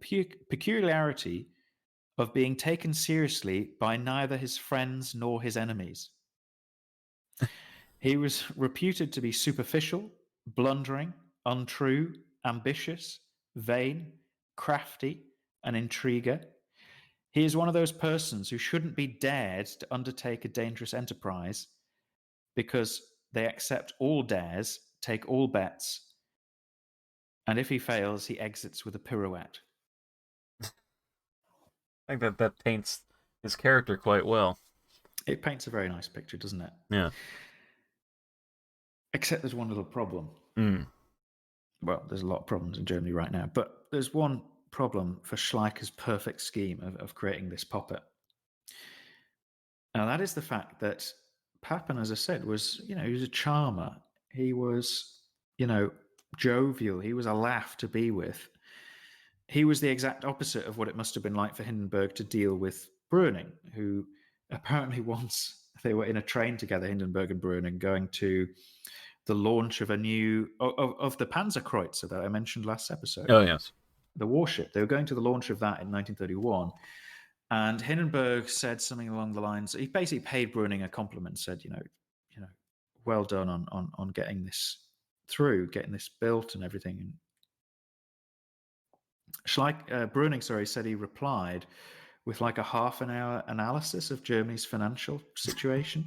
[SPEAKER 2] peculiarity of being taken seriously by neither his friends nor his enemies. He was reputed to be superficial, blundering, untrue, ambitious, vain, crafty, an intriguer. He is one of those persons who shouldn't be dared to undertake a dangerous enterprise because they accept all dares, take all bets, and if he fails, he exits with a pirouette.
[SPEAKER 1] I think that paints his character quite well.
[SPEAKER 2] It paints a very nice picture, doesn't it?
[SPEAKER 1] Yeah.
[SPEAKER 2] Except there's one little problem.
[SPEAKER 1] Mm.
[SPEAKER 2] Well, there's a lot of problems in Germany right now, but there's one problem for Schleicher's perfect scheme of creating this puppet. Now, that is the fact that Papen, as I said, was, he was a charmer. He was, jovial. He was a laugh to be with. He was the exact opposite of what it must have been like for Hindenburg to deal with Brüning, who apparently once they were in a train together, Hindenburg and Brüning, going to the launch of a new of the Panzerkreuzer that I mentioned last episode.
[SPEAKER 1] Oh, yes.
[SPEAKER 2] The warship. They were going to the launch of that in 1931, and Hindenburg said something along the lines. He basically paid Brüning a compliment, said, well done on getting this through, getting this built, and everything. And Brüning, said he replied with like a half an hour analysis of Germany's financial situation.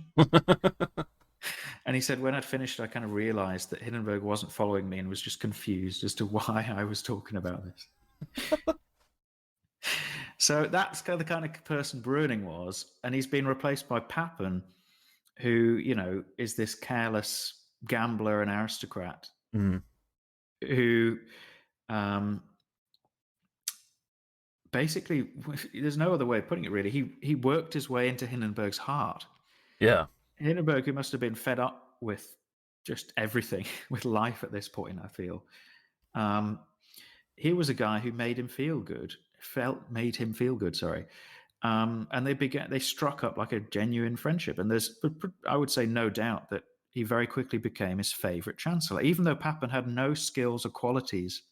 [SPEAKER 2] And he said, when I'd finished, I kind of realized that Hindenburg wasn't following me and was just confused as to why I was talking about this. So that's the kind of person Brüning was. And he's been replaced by Papen, who, is this careless gambler and aristocrat who basically, there's no other way of putting it, really. He worked his way into Hindenburg's heart.
[SPEAKER 1] Yeah.
[SPEAKER 2] Hindenburg, who must have been fed up with just everything, with life at this point, I feel. He was a guy who made him feel good. And they struck up like a genuine friendship. And there's, I would say, no doubt that he very quickly became his favorite chancellor, even though Papen had no skills or qualities,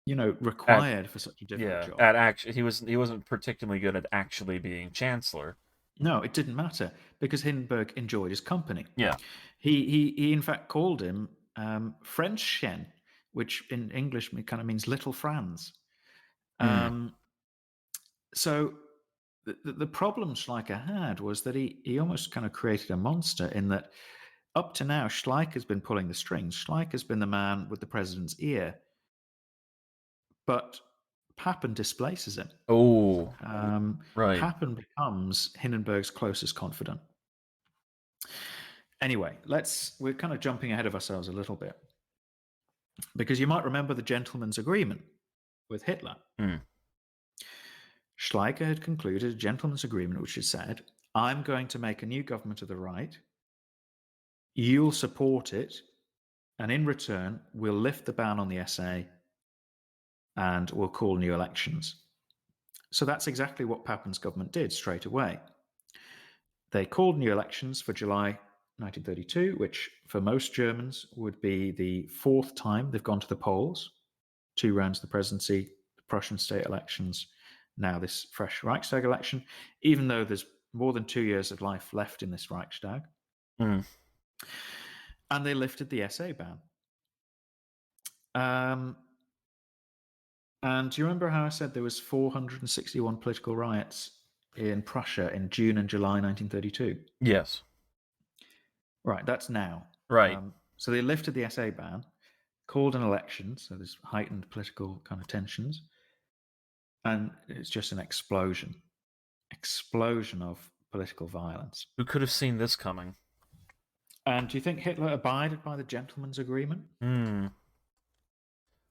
[SPEAKER 2] required for such a difficult job.
[SPEAKER 1] He wasn't particularly good at actually being chancellor.
[SPEAKER 2] No, it didn't matter because Hindenburg enjoyed his company.
[SPEAKER 1] Yeah.
[SPEAKER 2] He in fact called him Frenchchen, which in English kind of means little Franz. So the problem Schleicher had was that he almost kind of created a monster in that up to now, Schleicher's been pulling the strings. Schleicher's been the man with the president's ear. But Papen displaces him.
[SPEAKER 1] Oh, right.
[SPEAKER 2] Papen becomes Hindenburg's closest confidant. Anyway, we're kind of jumping ahead of ourselves a little bit. Because you might remember the gentleman's agreement with Hitler. Schleicher had concluded a gentleman's agreement which had said, I'm going to make a new government of the right. You'll support it. And in return, we'll lift the ban on the SA and we'll call new elections. So that's exactly what Papen's government did straight away. They called new elections for July 1932, which for most Germans would be the fourth time they've gone to the polls. 2 rounds of the presidency, the Prussian state elections, now this fresh Reichstag election, even though there's more than 2 years of life left in this Reichstag. And they lifted the SA ban. And do you remember how I said there was 461 political riots in Prussia in June and July 1932?
[SPEAKER 1] Yes.
[SPEAKER 2] Right, that's now.
[SPEAKER 1] Right.
[SPEAKER 2] So they lifted the SA ban, called an election, so there's heightened political kind of tensions, and it's just an explosion of political violence.
[SPEAKER 1] Who could have seen this coming?
[SPEAKER 2] And do you think Hitler abided by the gentleman's agreement?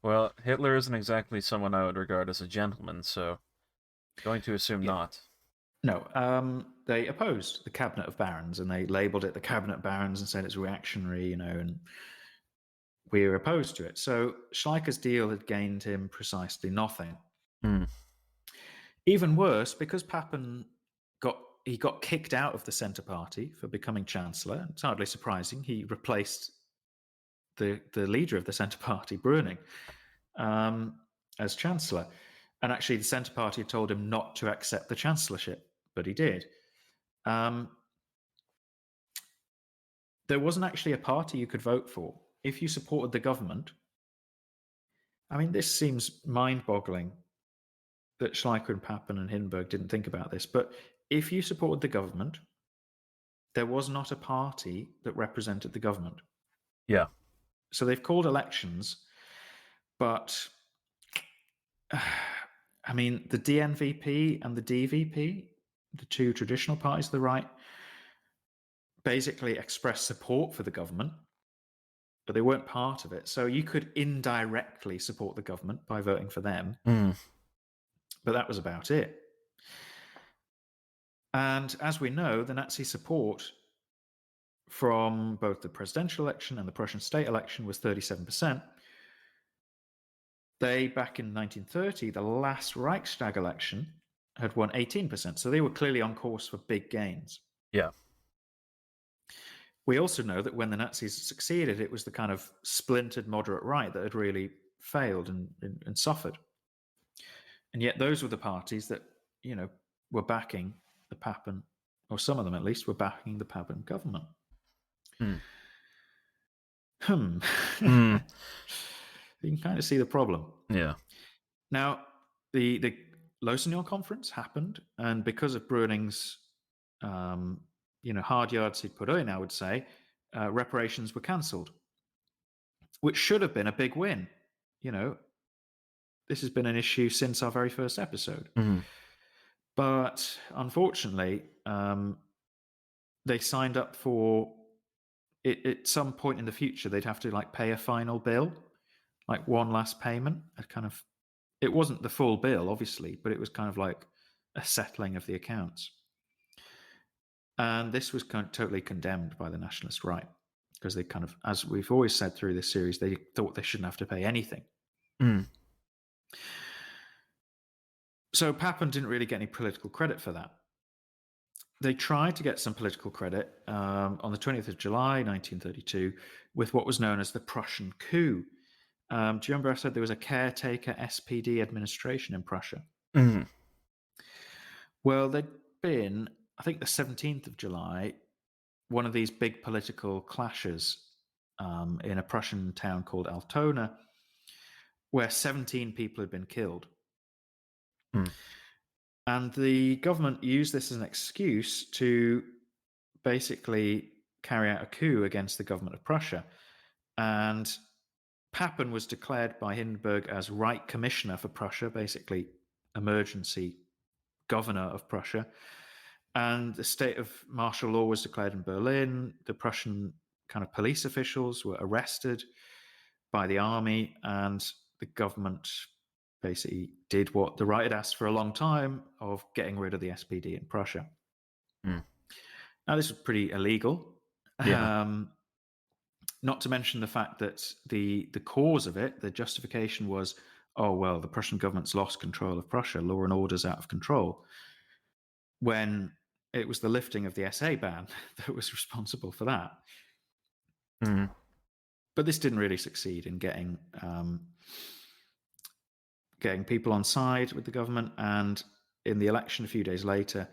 [SPEAKER 1] Well, Hitler isn't exactly someone I would regard as a gentleman, so I'm going to assume not.
[SPEAKER 2] No, they opposed the Cabinet of Barons, and they labelled it the Cabinet of Barons and said it's reactionary, and we're opposed to it. So Schleicher's deal had gained him precisely nothing.
[SPEAKER 1] Mm.
[SPEAKER 2] Even worse, because Papen got kicked out of the Centre Party for becoming Chancellor. It's hardly surprising. He replaced the leader of the Centre Party, Brüning, as Chancellor. And actually, the Centre Party had told him not to accept the chancellorship, but he did. There wasn't actually a party you could vote for. If you supported the government, I mean, this seems mind-boggling that Schleicher and Papen and Hindenburg didn't think about this, but if you supported the government, there was not a party that represented the government.
[SPEAKER 1] Yeah.
[SPEAKER 2] So they've called elections, but I mean, the DNVP and the DVP, the two traditional parties of the right, basically expressed support for the government, but they weren't part of it. So you could indirectly support the government by voting for them, but that was about it. And as we know, the Nazi support from both the presidential election and the Prussian state election was 37%. They, back in 1930, the last Reichstag election, had won 18%. So they were clearly on course for big gains.
[SPEAKER 1] Yeah.
[SPEAKER 2] We also know that when the Nazis succeeded, it was the kind of splintered moderate right that had really failed and suffered. And yet those were the parties that, were backing the Papen, or some of them at least, were backing the Papen government. You can kind of see the problem.
[SPEAKER 1] Yeah.
[SPEAKER 2] Now, the Lausanne Conference happened, and because of Brüning's, hard yards he'd put in, I would say, reparations were cancelled, which should have been a big win. This has been an issue since our very first episode. But unfortunately, they signed up for it at some point in the future. They'd have to pay a final bill, like one last payment. It wasn't the full bill, obviously, but it was kind of like a settling of the accounts. And this was totally condemned by the nationalist right, because they kind of, as we've always said through this series, they thought they shouldn't have to pay anything. So Papen didn't really get any political credit for that. They tried to get some political credit on the 20th of July, 1932, with what was known as the Prussian Coup. Do you remember I said there was a caretaker SPD administration in Prussia? Well, there'd been, I think the 17th of July, one of these big political clashes in a Prussian town called Altona, where 17 people had been killed. And the government used this as an excuse to basically carry out a coup against the government of Prussia. And Papen was declared by Hindenburg as Reich Commissioner for Prussia, basically emergency governor of Prussia. And the state of martial law was declared in Berlin. The Prussian kind of police officials were arrested by the army, and the government basically did what the right had asked for a long time, of getting rid of the SPD in Prussia. Now, this was pretty illegal. Not to mention the fact that the cause of it, the justification was, oh, well, the Prussian government's lost control of Prussia, law and order's out of control, when it was the lifting of the SA ban that was responsible for that. But this didn't really succeed in getting people on side with the government. And in the election a few days later,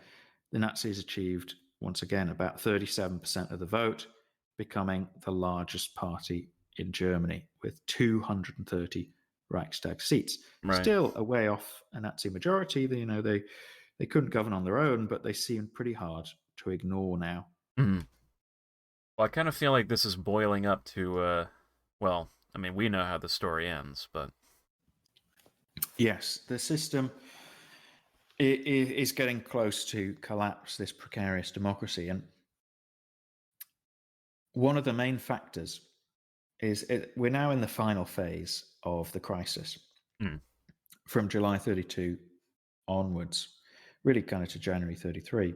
[SPEAKER 2] the Nazis achieved, once again, about 37% of the vote, becoming the largest party in Germany with 230 Reichstag seats.
[SPEAKER 1] Right.
[SPEAKER 2] Still a way off a Nazi majority. They couldn't govern on their own, but they seemed pretty hard to ignore now.
[SPEAKER 1] Well, I kind of feel like this is boiling up to, well, I mean, we know how the story ends, but...
[SPEAKER 2] Yes, the system is getting close to collapse, this precarious democracy. And one of the main factors is we're now in the final phase of the crisis. From July 32 onwards, really kind of to January 33.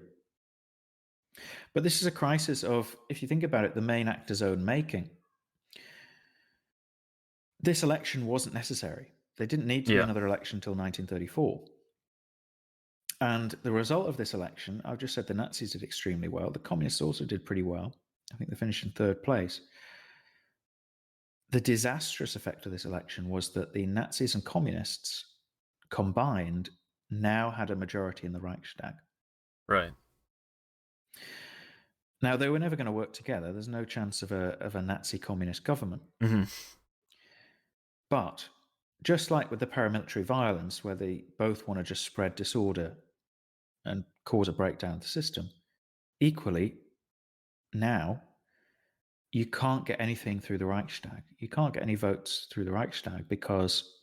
[SPEAKER 2] But this is a crisis of, if you think about it, the main actor's own making. This election wasn't necessary. There didn't need to be another election until 1934. And the result of this election, I've just said the Nazis did extremely well. The communists also did pretty well. I think they finished in third place. The disastrous effect of this election was that the Nazis and communists combined now had a majority in the Reichstag.
[SPEAKER 1] Right.
[SPEAKER 2] Now, they were never going to work together. There's no chance of a Nazi communist government.
[SPEAKER 1] Mm-hmm.
[SPEAKER 2] But just like with the paramilitary violence, where they both want to just spread disorder and cause a breakdown of the system, equally, now you can't get anything through the Reichstag. You can't get any votes through the Reichstag because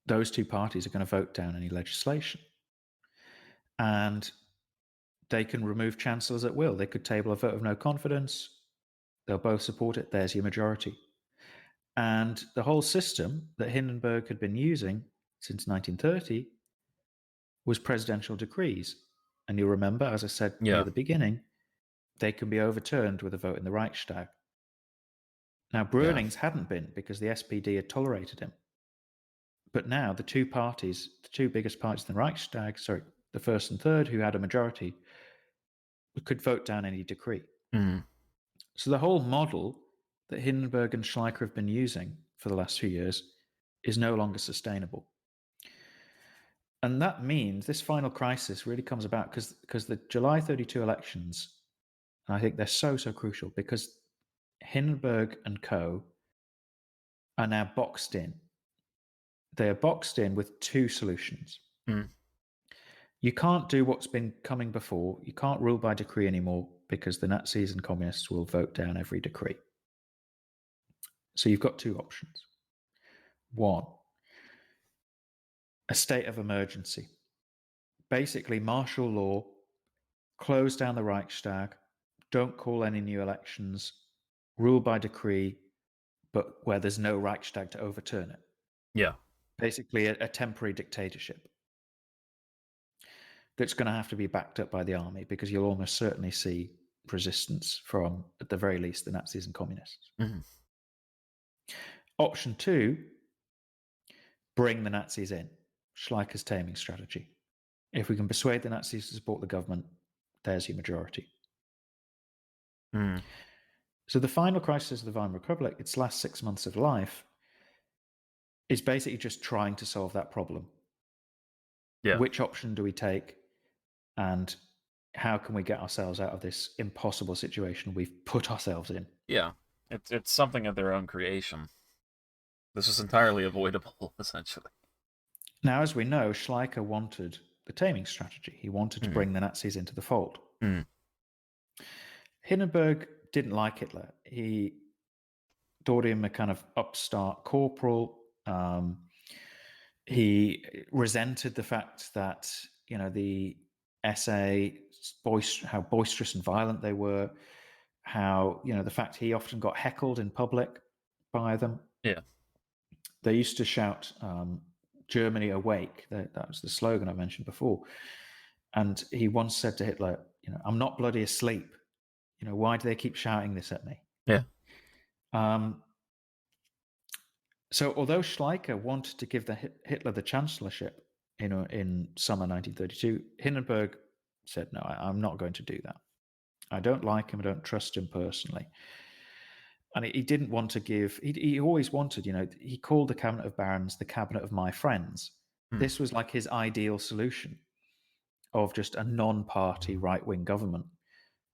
[SPEAKER 2] those two parties are going to vote down any legislation. And they can remove chancellors at will. They could table a vote of no confidence. They'll both support it. There's your majority. And the whole system that Hindenburg had been using since 1930 was presidential decrees. And you'll remember, as I said near the beginning, they can be overturned with a vote in the Reichstag. Now, Brüning's hadn't been because the SPD had tolerated him. But now the two parties, the two biggest parties in the Reichstag, the first and third, who had a majority, could vote down any decree.
[SPEAKER 1] Mm-hmm.
[SPEAKER 2] So the whole model that Hindenburg and Schleicher have been using for the last few years is no longer sustainable. And that means this final crisis really comes about because the July 32 elections, and I think they're so crucial because Hindenburg and co. are now boxed in. They are boxed in with two solutions.
[SPEAKER 1] Mm.
[SPEAKER 2] You can't do what's been coming before. You can't rule by decree anymore because the Nazis and communists will vote down every decree. So you've got two options. One, a state of emergency. Basically, martial law, close down the Reichstag, don't call any new elections, rule by decree, but where there's no Reichstag to overturn it.
[SPEAKER 1] Yeah.
[SPEAKER 2] Basically, a temporary dictatorship that's going to have to be backed up by the army because you'll almost certainly see resistance from, at the very least, the Nazis and communists.
[SPEAKER 1] Mm-hmm.
[SPEAKER 2] Option two, bring the Nazis in. Schleicher's taming strategy. If we can persuade the Nazis to support the government, there's your majority.
[SPEAKER 1] Mm.
[SPEAKER 2] So the final crisis of the Weimar Republic, its last 6 months of life, is basically just trying to solve that problem.
[SPEAKER 1] Yeah.
[SPEAKER 2] Which option do we take? And how can we get ourselves out of this impossible situation we've put ourselves in?
[SPEAKER 1] Yeah. It's something of their own creation. This was entirely avoidable, essentially.
[SPEAKER 2] Now, as we know, Schleicher wanted the taming strategy. He wanted to bring the Nazis into the fold.
[SPEAKER 1] Mm.
[SPEAKER 2] Hindenburg didn't like Hitler. He thought him a kind of upstart corporal. He resented the fact that, the SA, how boisterous and violent they were, how, the fact he often got heckled in public by them.
[SPEAKER 1] Yeah.
[SPEAKER 2] They used to shout, Germany awake. That was the slogan I mentioned before. And he once said to Hitler, I'm not bloody asleep. Why do they keep shouting this at me?
[SPEAKER 1] Yeah.
[SPEAKER 2] So although Schleicher wanted to give Hitler the chancellorship in summer 1932, Hindenburg said, no, I'm not going to do that. I don't like him. I don't trust him personally. And he didn't want to give, he always wanted, he called the cabinet of barons the cabinet of my friends. This was like his ideal solution of just a non-party right-wing government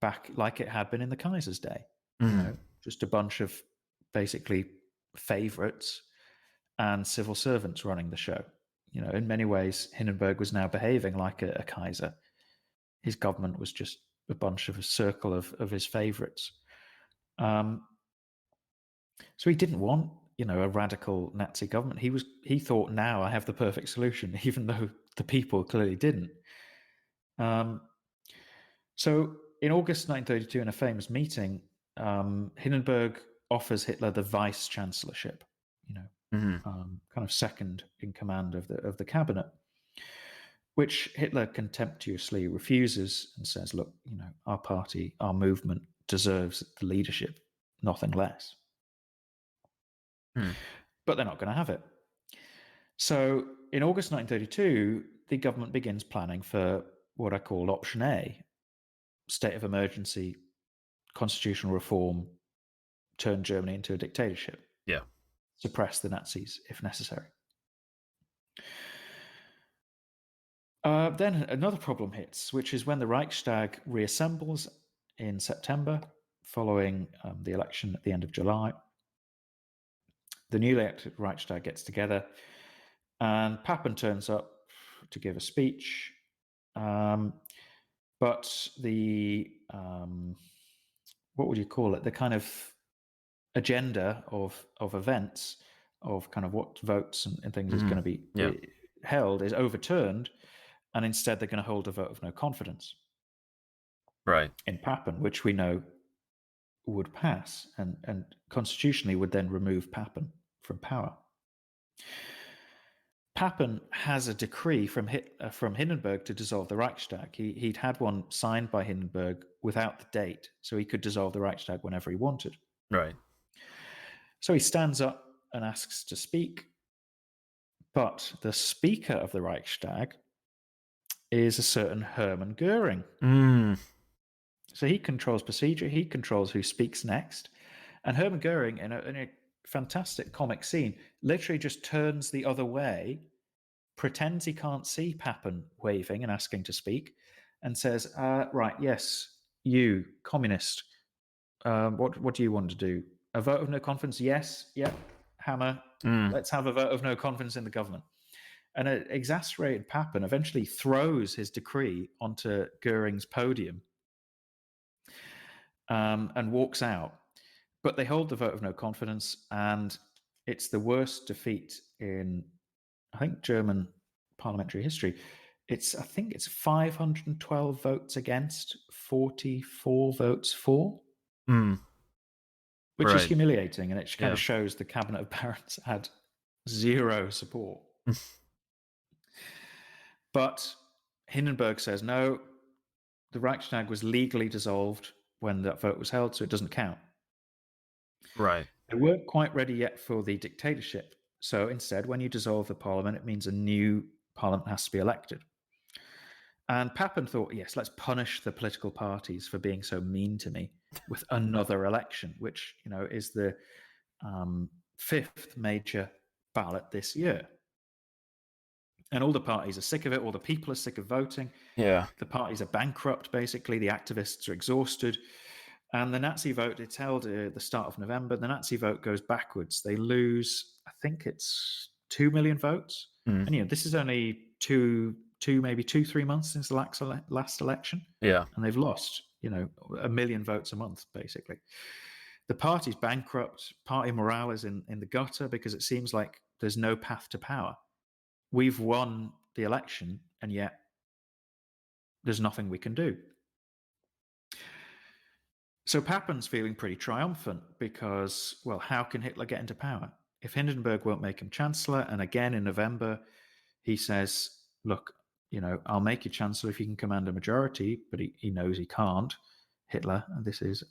[SPEAKER 2] back like it had been in the Kaiser's day. Just a bunch of basically favorites and civil servants running the show. In many ways, Hindenburg was now behaving like a Kaiser. His government was just a circle of his favorites. So he didn't want, a radical Nazi government. He thought, now I have the perfect solution, even though the people clearly didn't. So in August 1932, in a famous meeting, Hindenburg offers Hitler the vice chancellorship, kind of second in command of the cabinet, which Hitler contemptuously refuses and says, look, our party, our movement deserves the leadership, nothing less.
[SPEAKER 1] Hmm.
[SPEAKER 2] But they're not going to have it. So in August 1932, the government begins planning for what I call Option A, state of emergency, constitutional reform, turn Germany into a dictatorship,
[SPEAKER 1] Yeah.
[SPEAKER 2] suppress the Nazis if necessary. Then another problem hits, which is when the Reichstag reassembles in September following the election at the end of July. The newly elected Reichstag gets together, and Papen turns up to give a speech. But the what would you call it? The kind of agenda of events, of kind of what votes and things is going to be held, is overturned, and instead they're going to hold a vote of no confidence in Papen, which we know would pass, and constitutionally would then remove Papen from power. Papen has a decree from Hindenburg to dissolve the Reichstag. He'd had one signed by Hindenburg without the date, so he could dissolve the Reichstag whenever he wanted.
[SPEAKER 1] Right.
[SPEAKER 2] So he stands up and asks to speak, but the Speaker of the Reichstag is a certain Hermann Goering. So he controls procedure, he controls who speaks next, and Hermann Goering, in a fantastic comic scene, literally just turns the other way, pretends he can't see Papen waving and asking to speak, and says, right, yes, you, communist, what do you want to do? A vote of no confidence? Yes, yep, hammer. Let's have a vote of no confidence in the government. And an exasperated Papen eventually throws his decree onto Goering's podium and walks out. But they hold the vote of no confidence, and it's the worst defeat in, I think, German parliamentary history. I think it's 512 votes against, 44 votes for, which is humiliating, and it kind of shows the Cabinet of Barons had zero support. But Hindenburg says, no, the Reichstag was legally dissolved when that vote was held, so it doesn't count.
[SPEAKER 1] Right.
[SPEAKER 2] They weren't quite ready yet for the dictatorship. So instead, when you dissolve the parliament, it means a new parliament has to be elected. And Papen thought, yes, let's punish the political parties for being so mean to me with another election, which, is the fifth major ballot this year. And all the parties are sick of it. All the people are sick of voting.
[SPEAKER 1] Yeah.
[SPEAKER 2] The parties are bankrupt, basically. The activists are exhausted. And the Nazi vote, it's held at the start of November. The Nazi vote goes backwards. They lose, I think it's 2 million votes. And, this is only maybe 3 months since the last election.
[SPEAKER 1] Yeah.
[SPEAKER 2] And they've lost, 1 million votes a month, basically. The party's bankrupt. Party morale is in the gutter because it seems like there's no path to power. We've won the election, and yet there's nothing we can do. So Papen's feeling pretty triumphant because, well, how can Hitler get into power? If Hindenburg won't make him chancellor, and again in November, he says, look, I'll make you chancellor if you can command a majority, but he knows he can't, Hitler, and this is.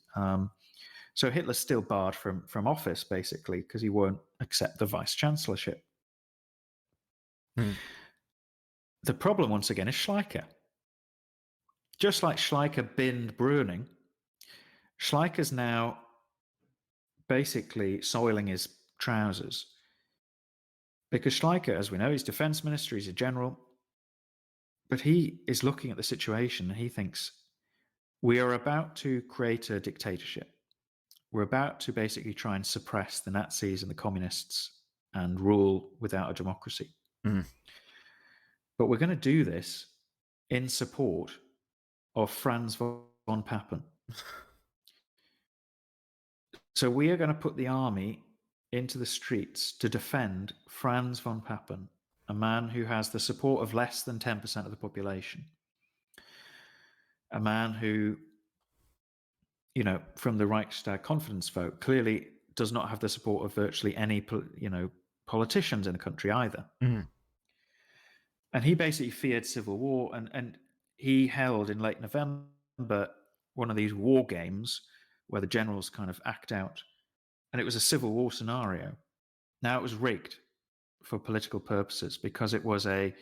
[SPEAKER 2] So Hitler's still barred from office, basically, because he won't accept the vice-chancellorship. The problem, once again, is Schleicher. Just like Schleicher binned Brüning, Schleicher's now basically soiling his trousers. Because Schleicher, as we know, he's defense minister, he's a general, but he is looking at the situation and he thinks, we are about to create a dictatorship. We're about to basically try and suppress the Nazis and the communists and rule without a democracy. But we're going to do this in support of Franz von Papen. So we are going to put the army into the streets to defend Franz von Papen, a man who has the support of less than 10% of the population. A man who, from the Reichstag confidence vote, clearly does not have the support of virtually any, politicians in the country either. And he basically feared civil war, and he held in late November one of these war games where the generals kind of act out, and it was a civil war scenario. Now, it was rigged for political purposes because it was a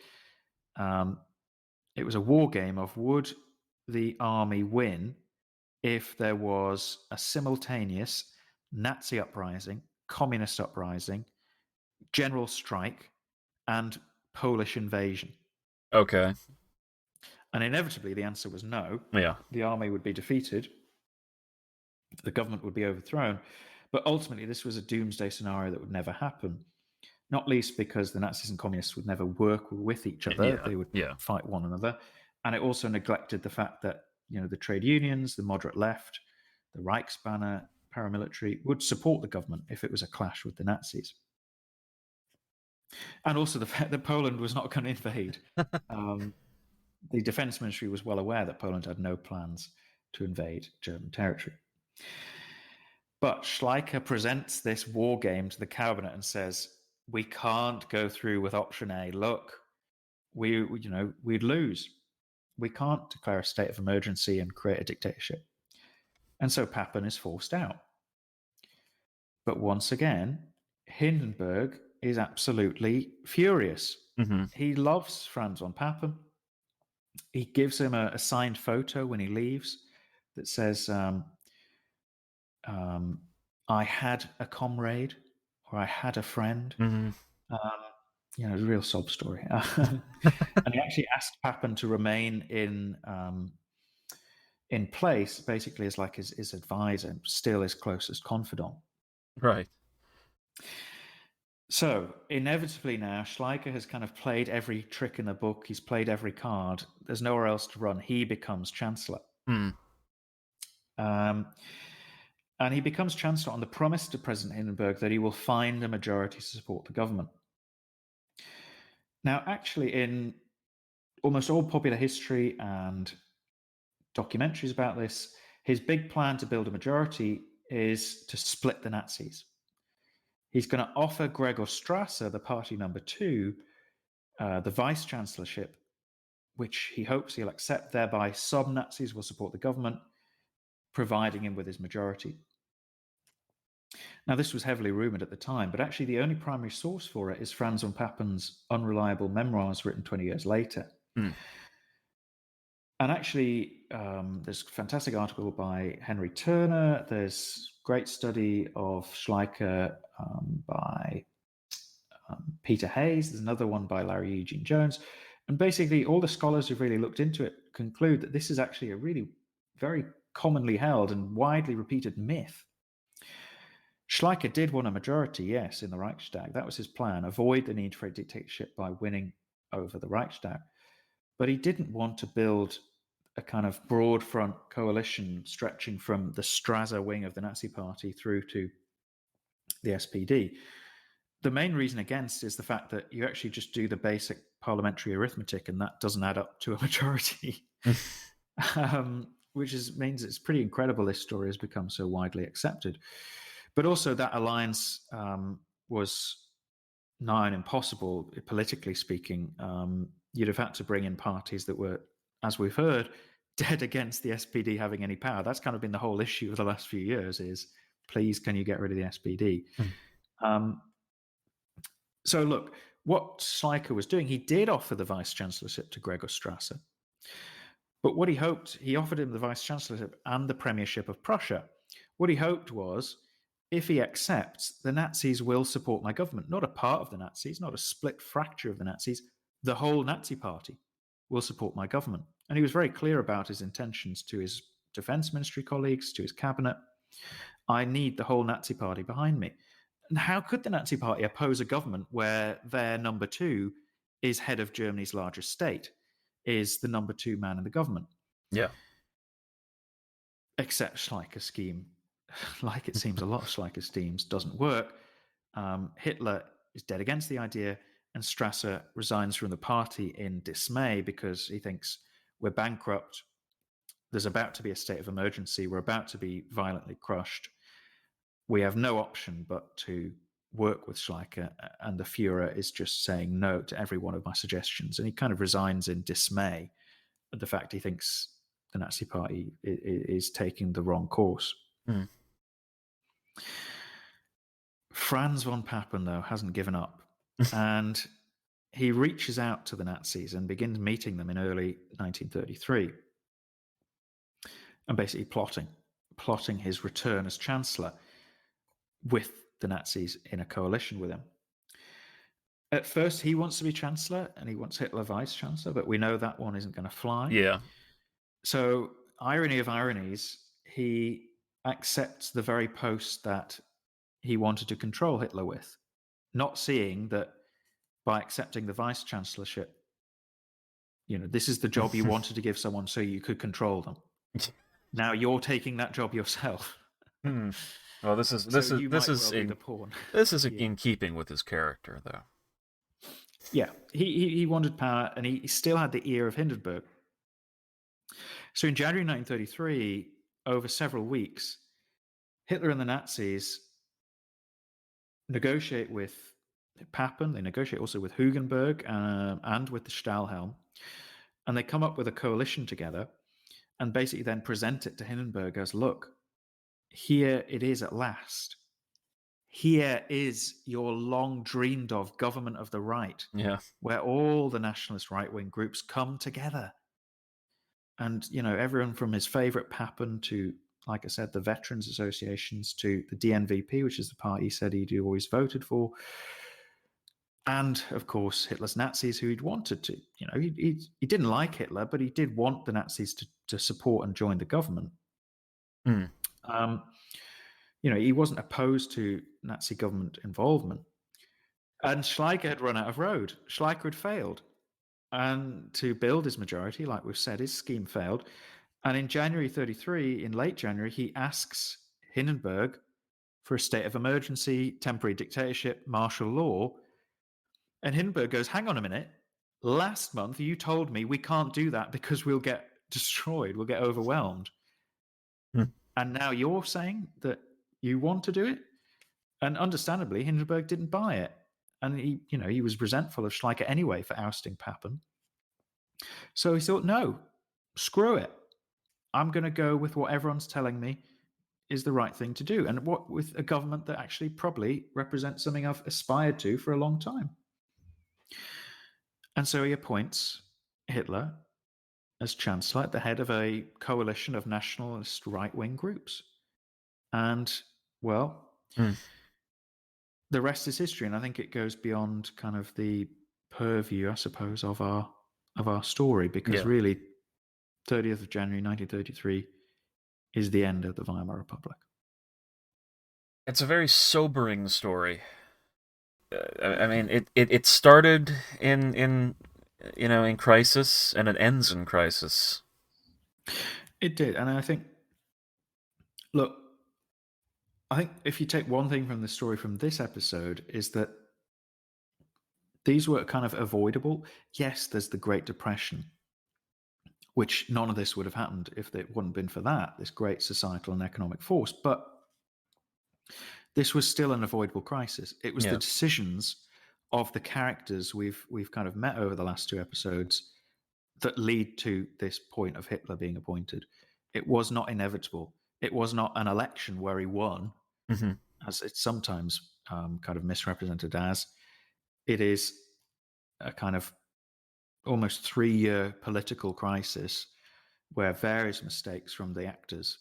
[SPEAKER 2] war game of would the army win if there was a simultaneous Nazi uprising, communist uprising, general strike, and Polish invasion.
[SPEAKER 1] Okay.
[SPEAKER 2] And inevitably, the answer was no.
[SPEAKER 1] Yeah.
[SPEAKER 2] The army would be defeated, the government would be overthrown. But ultimately, this was a doomsday scenario that would never happen, not least because the Nazis and communists would never work with each other.
[SPEAKER 1] Yeah.
[SPEAKER 2] They would
[SPEAKER 1] Yeah.
[SPEAKER 2] fight one another. And it also neglected the fact that, the trade unions, the moderate left, the Reichsbanner paramilitary would support the government if it was a clash with the Nazis. And also the fact that Poland was not going to invade. The defense ministry was well aware that Poland had no plans to invade German territory. But Schleicher presents this war game to the cabinet and says, we can't go through with option A. Look, we'd lose. We can't declare a state of emergency and create a dictatorship. And so Papen is forced out. But once again, Hindenburg is absolutely furious.
[SPEAKER 1] Mm-hmm.
[SPEAKER 2] He loves Franz von Papen. He gives him a signed photo when he leaves that says, I had a comrade, or I had a friend.
[SPEAKER 1] Mm-hmm.
[SPEAKER 2] A real sob story. And he actually asked Papen to remain in place, basically as like his advisor, still his closest confidant.
[SPEAKER 1] Right.
[SPEAKER 2] So inevitably now, Schleicher has kind of played every trick in the book. He's played every card. There's nowhere else to run. He becomes chancellor.
[SPEAKER 1] Mm.
[SPEAKER 2] And he becomes chancellor on the promise to President Hindenburg that he will find a majority to support the government. Now, actually, in almost all popular history and documentaries about this, his big plan to build a majority is to split the Nazis. He's going to offer Gregor Strasser, the party number 2, the vice chancellorship, which he hopes he'll accept. Thereby, some Nazis will support the government, providing him with his majority. Now, this was heavily rumored at the time, but actually the only primary source for it is Franz von Papen's unreliable memoirs written 20 years later.
[SPEAKER 1] Mm.
[SPEAKER 2] And actually, there's a fantastic article by Henry Turner. There's great study of Schleicher by Peter Hayes. There's another one by Larry Eugene Jones. And basically, all the scholars who've really looked into it conclude that this is actually a really very commonly held and widely repeated myth. Schleicher did want a majority, yes, in the Reichstag. That was his plan, avoid the need for a dictatorship by winning over the Reichstag. But he didn't want to build a kind of broad front coalition stretching from the Strasser wing of the Nazi Party through to the SPD. The main reason against is the fact that you actually just do the basic parliamentary arithmetic and that doesn't add up to a majority, which means it's pretty incredible this story has become so widely accepted. But also that alliance was nigh on impossible, politically speaking. You'd have had to bring in parties that were, as we've heard, dead against the SPD having any power. That's kind of been the whole issue of the last few years is, please, can you get rid of the SPD? So look, what Schleicher was doing, he did offer the vice-chancellorship to Gregor Strasser. But what he offered him the vice-chancellorship and the premiership of Prussia. What he hoped was, if he accepts, the Nazis will support my government. Not a part of the Nazis, not a split fracture of the Nazis. The whole Nazi party will support my government. And he was very clear about his intentions to his defense ministry colleagues, to his cabinet. I need the whole Nazi party behind me. And how could the Nazi party oppose a government where their number 2 is head of Germany's largest state, is the number 2 man in the government?
[SPEAKER 1] Yeah.
[SPEAKER 2] Except Schleicher's scheme, like it seems a lot of Schleicher's schemes, doesn't work. Hitler is dead against the idea, and Strasser resigns from the party in dismay because he thinks we're bankrupt. There's about to be a state of emergency. We're about to be violently crushed. We have no option but to work with Schleicher, and the Fuhrer is just saying no to every one of my suggestions. And he kind of resigns in dismay at the fact he thinks the Nazi party is taking the wrong course. Franz von Papen, though, hasn't given up. And he reaches out to the Nazis and begins meeting them in early 1933 and basically plotting his return as chancellor with the Nazis in a coalition with him. At first, he wants to be chancellor and he wants Hitler vice chancellor, but we know that one isn't going to fly.
[SPEAKER 1] Yeah.
[SPEAKER 2] So, irony of ironies, he accepts the very post that he wanted to control Hitler with, not seeing that by accepting the vice chancellorship, this is the job you wanted to give someone so you could control them. Now you're taking that job yourself.
[SPEAKER 1] Well, this is
[SPEAKER 2] be the pawn.
[SPEAKER 1] This is in keeping with his character, though.
[SPEAKER 2] Yeah, he wanted power, and he still had the ear of Hindenburg. So in January 1933, over several weeks, Hitler and the Nazis negotiate with Papen. They negotiate also with Hugenberg and with the Stahlhelm, and they come up with a coalition together, and basically then present it to Hindenburg as, look, here it is at last. Here is your long dreamed of government of the right, where all the nationalist right-wing groups come together. And, everyone from his favorite Papen to, like I said, the veterans associations to the DNVP, which is the party he said he'd always voted for. And, of course, Hitler's Nazis, who he'd wanted to. He didn't like Hitler, but he did want the Nazis to support and join the government. He wasn't opposed to Nazi government involvement. And Schleicher had run out of road. Schleicher had failed. And to build his majority, like we've said, his scheme failed. And in January 33, in late January, he asks Hindenburg for a state of emergency, temporary dictatorship, martial law. And Hindenburg goes, hang on a minute. Last month, you told me we can't do that because we'll get destroyed. We'll get overwhelmed. And now you're saying that you want to do it? And understandably, Hindenburg didn't buy it. And he was resentful of Schleicher anyway for ousting Papen. So he thought, no, screw it. I'm going to go with what everyone's telling me is the right thing to do. And what with a government that actually probably represents something I've aspired to for a long time. And so he appoints Hitler as chancellor at the head of a coalition of nationalist right-wing groups. And, well, the rest is history. And I think it goes beyond kind of the purview, I suppose, of our story, because really 30th of January 1933 is the end of the Weimar Republic.
[SPEAKER 1] It's a very sobering story. I mean, it started in crisis, and it ends in crisis.
[SPEAKER 2] It did, and I think if you take one thing from the story from this episode, is that these were kind of avoidable. Yes, there's the Great Depression, which none of this would have happened if it wouldn't been for that, this great societal and economic force. But this was still an avoidable crisis. It was the decisions of the characters we've kind of met over the last two episodes that lead to this point of Hitler being appointed. It was not inevitable. It was not an election where he won, as it's sometimes kind of misrepresented as. It is a kind of almost 3-year political crisis where various mistakes from the actors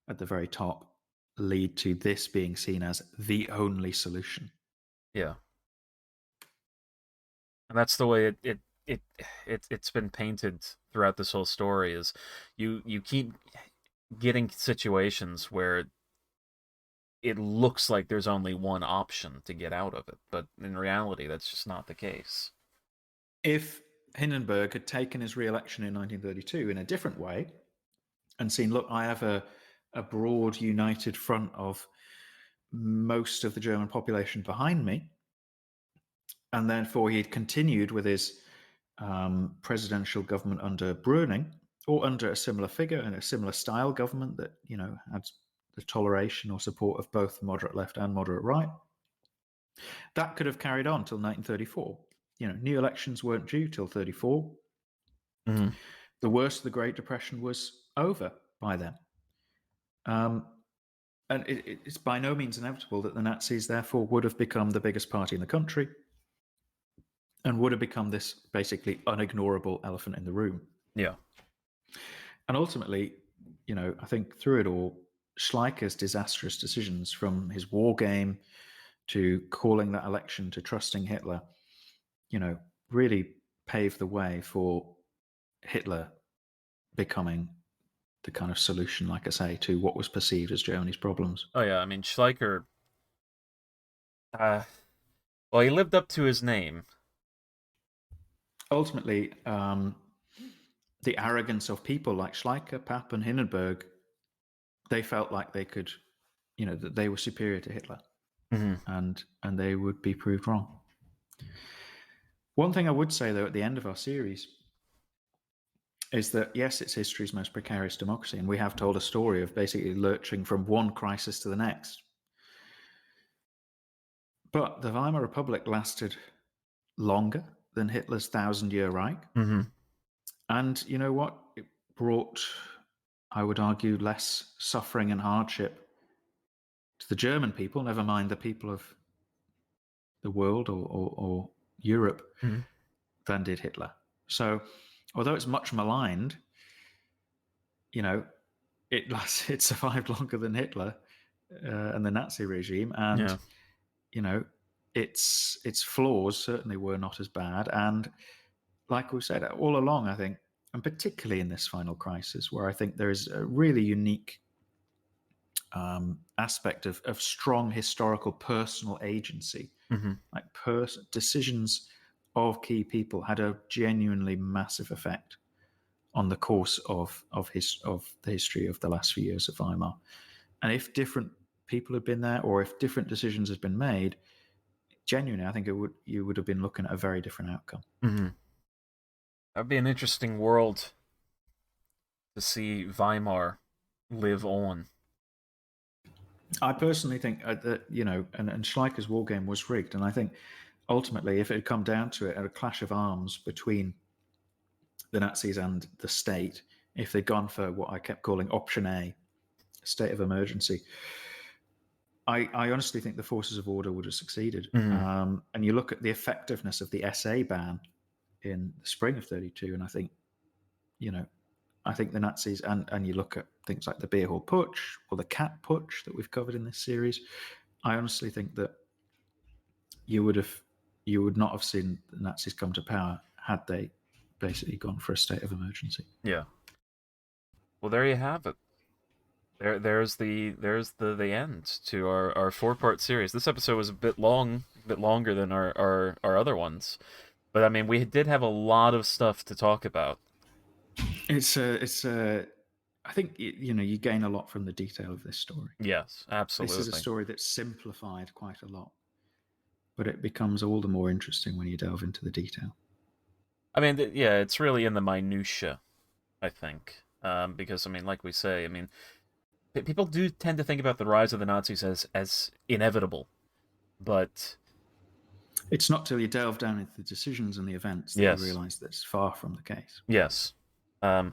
[SPEAKER 2] at the very top lead to this being seen as the only solution.
[SPEAKER 1] Yeah. And that's the way it's been painted throughout this whole story, is you keep getting situations where it looks like there's only one option to get out of it, but in reality that's just not the case.
[SPEAKER 2] If Hindenburg had taken his re-election in 1932 in a different way and seen, look, I have a broad united front of most of the German population behind me, and therefore he had continued with his presidential government under Brüning, or under a similar figure and a similar style government that had the toleration or support of both moderate left and moderate right, that could have carried on till 1934. New elections weren't due till 34. The worst of the Great Depression was over by then. And it's by no means inevitable that the Nazis, therefore, would have become the biggest party in the country and would have become this basically unignorable elephant in the room.
[SPEAKER 1] Yeah.
[SPEAKER 2] And ultimately, I think through it all, Schleicher's disastrous decisions, from his war game to calling that election to trusting Hitler, really paved the way for Hitler becoming the kind of solution, like I say, to what was perceived as Germany's problems.
[SPEAKER 1] Oh yeah, I mean Schleicher. Well, he lived up to his name.
[SPEAKER 2] Ultimately, the arrogance of people like Schleicher, Papp, and Hindenburg, they felt like they could, that they were superior to Hitler,
[SPEAKER 1] Mm-hmm.
[SPEAKER 2] and they would be proved wrong. One thing I would say, though, at the end of our series is that, yes, it's history's most precarious democracy, and we have told a story of basically lurching from one crisis to the next. But the Weimar Republic lasted longer than Hitler's 1,000-year Reich.
[SPEAKER 1] Mm-hmm.
[SPEAKER 2] And you know what? It brought, I would argue, less suffering and hardship to the German people, never mind the people of the world or Europe,
[SPEAKER 1] Mm-hmm.
[SPEAKER 2] than did Hitler. So, although it's much maligned, it survived longer than Hitler and the Nazi regime, and
[SPEAKER 1] Yeah.
[SPEAKER 2] its flaws certainly were not as bad. And like we said all along, I think, and particularly in this final crisis, where I think there is a really unique aspect of strong historical personal agency,
[SPEAKER 1] Mm-hmm.
[SPEAKER 2] like decisions of key people had a genuinely massive effect on the course of the history of the last few years of Weimar. And if different people had been there, or if different decisions had been made, genuinely, I think you would have been looking at a very different outcome.
[SPEAKER 1] Mm-hmm. That'd be an interesting world to see Weimar live on.
[SPEAKER 2] I personally think that and Schleicher's war game was rigged, and I think ultimately, if it had come down to it, at a clash of arms between the Nazis and the state, if they'd gone for what I kept calling option A, state of emergency, I honestly think the forces of order would have succeeded.
[SPEAKER 1] Mm-hmm.
[SPEAKER 2] And you look at the effectiveness of the SA ban in the spring of 32, and I think, the Nazis, and you look at things like the beer hall putsch or the cat putsch that we've covered in this series, I honestly think that you would not have seen the Nazis come to power had they basically gone for a state of emergency.
[SPEAKER 1] Yeah. Well, there you have it. There's the end to our 4-part series. This episode was a bit longer than our other ones, but I mean we did have a lot of stuff to talk about.
[SPEAKER 2] I think you gain a lot from the detail of this story.
[SPEAKER 1] Yes,
[SPEAKER 2] This is a
[SPEAKER 1] absolutely.
[SPEAKER 2] story that's simplified quite a lot, but it becomes all the more interesting when you delve into the detail.
[SPEAKER 1] I mean, yeah, it's really in the minutia, I think, because I mean, like we say, I mean, people do tend to think about the rise of the Nazis as inevitable, but
[SPEAKER 2] It's not till you delve down into the decisions and the events that you
[SPEAKER 1] yes,
[SPEAKER 2] realize that it's far from the case.
[SPEAKER 1] yes, um,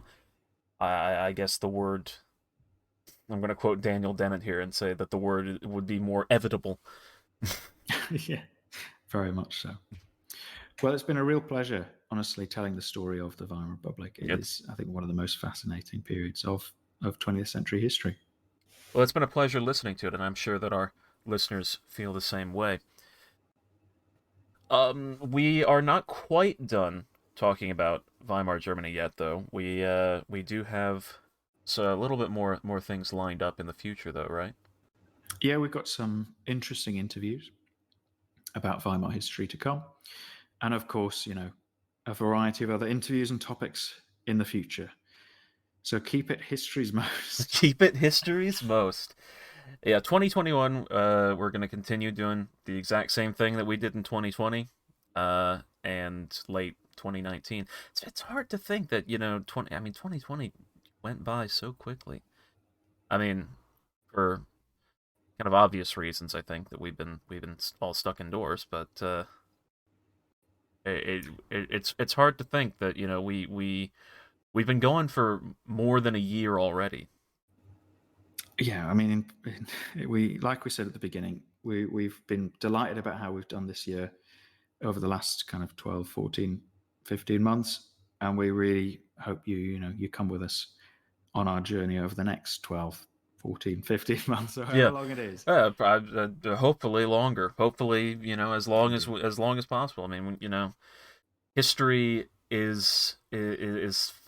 [SPEAKER 1] I guess the word I'm going to quote Daniel Dennett here and say that the word would be more evitable.
[SPEAKER 2] Yeah, very much so. Well, it's been a real pleasure, honestly, telling the story of the Weimar Republic. It
[SPEAKER 1] Yep.
[SPEAKER 2] is, I think, one of the most fascinating periods of 20th century history.
[SPEAKER 1] Well, it's been a pleasure listening to it, and I'm sure that our listeners feel the same way. We are not quite done talking about Weimar Germany yet, though. We do have a little bit more things lined up in the future, though, right?
[SPEAKER 2] Yeah, we've got some interesting interviews about Weimar history to come. And of course, a variety of other interviews and topics in the future. So keep it history's most.
[SPEAKER 1] Keep it history's most. Yeah, 2021. We're gonna continue doing the exact same thing that we did in 2020, and late 2019. It's hard to think that 2020 went by so quickly. I mean, for kind of obvious reasons, I think that we've been all stuck indoors, but it's hard to think that we've been going for more than a year already.
[SPEAKER 2] Yeah, I mean, we like we said at the beginning, we've been delighted about how we've done this year over the last kind of 12, 14, 15 months, and we really hope you come with us on our journey over the next 12, 14, 15 months, or however
[SPEAKER 1] Yeah.
[SPEAKER 2] long it is.
[SPEAKER 1] Hopefully longer. Hopefully, as long
[SPEAKER 2] Indeed.
[SPEAKER 1] as long as possible. I mean, history is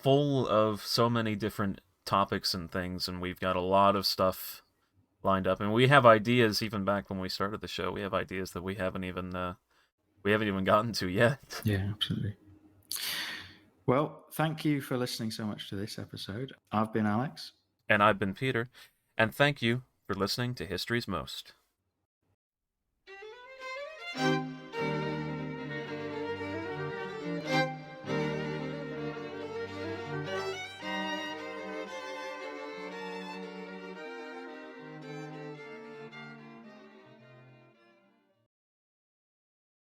[SPEAKER 1] full of so many different topics and things, and we've got a lot of stuff lined up, and we have ideas even back when we started the show. We have ideas that we haven't even gotten to yet.
[SPEAKER 2] Yeah, absolutely. Well, thank you for listening so much to this episode. I've been Alex.
[SPEAKER 1] And I've been Peter, and thank you for listening to History's Most.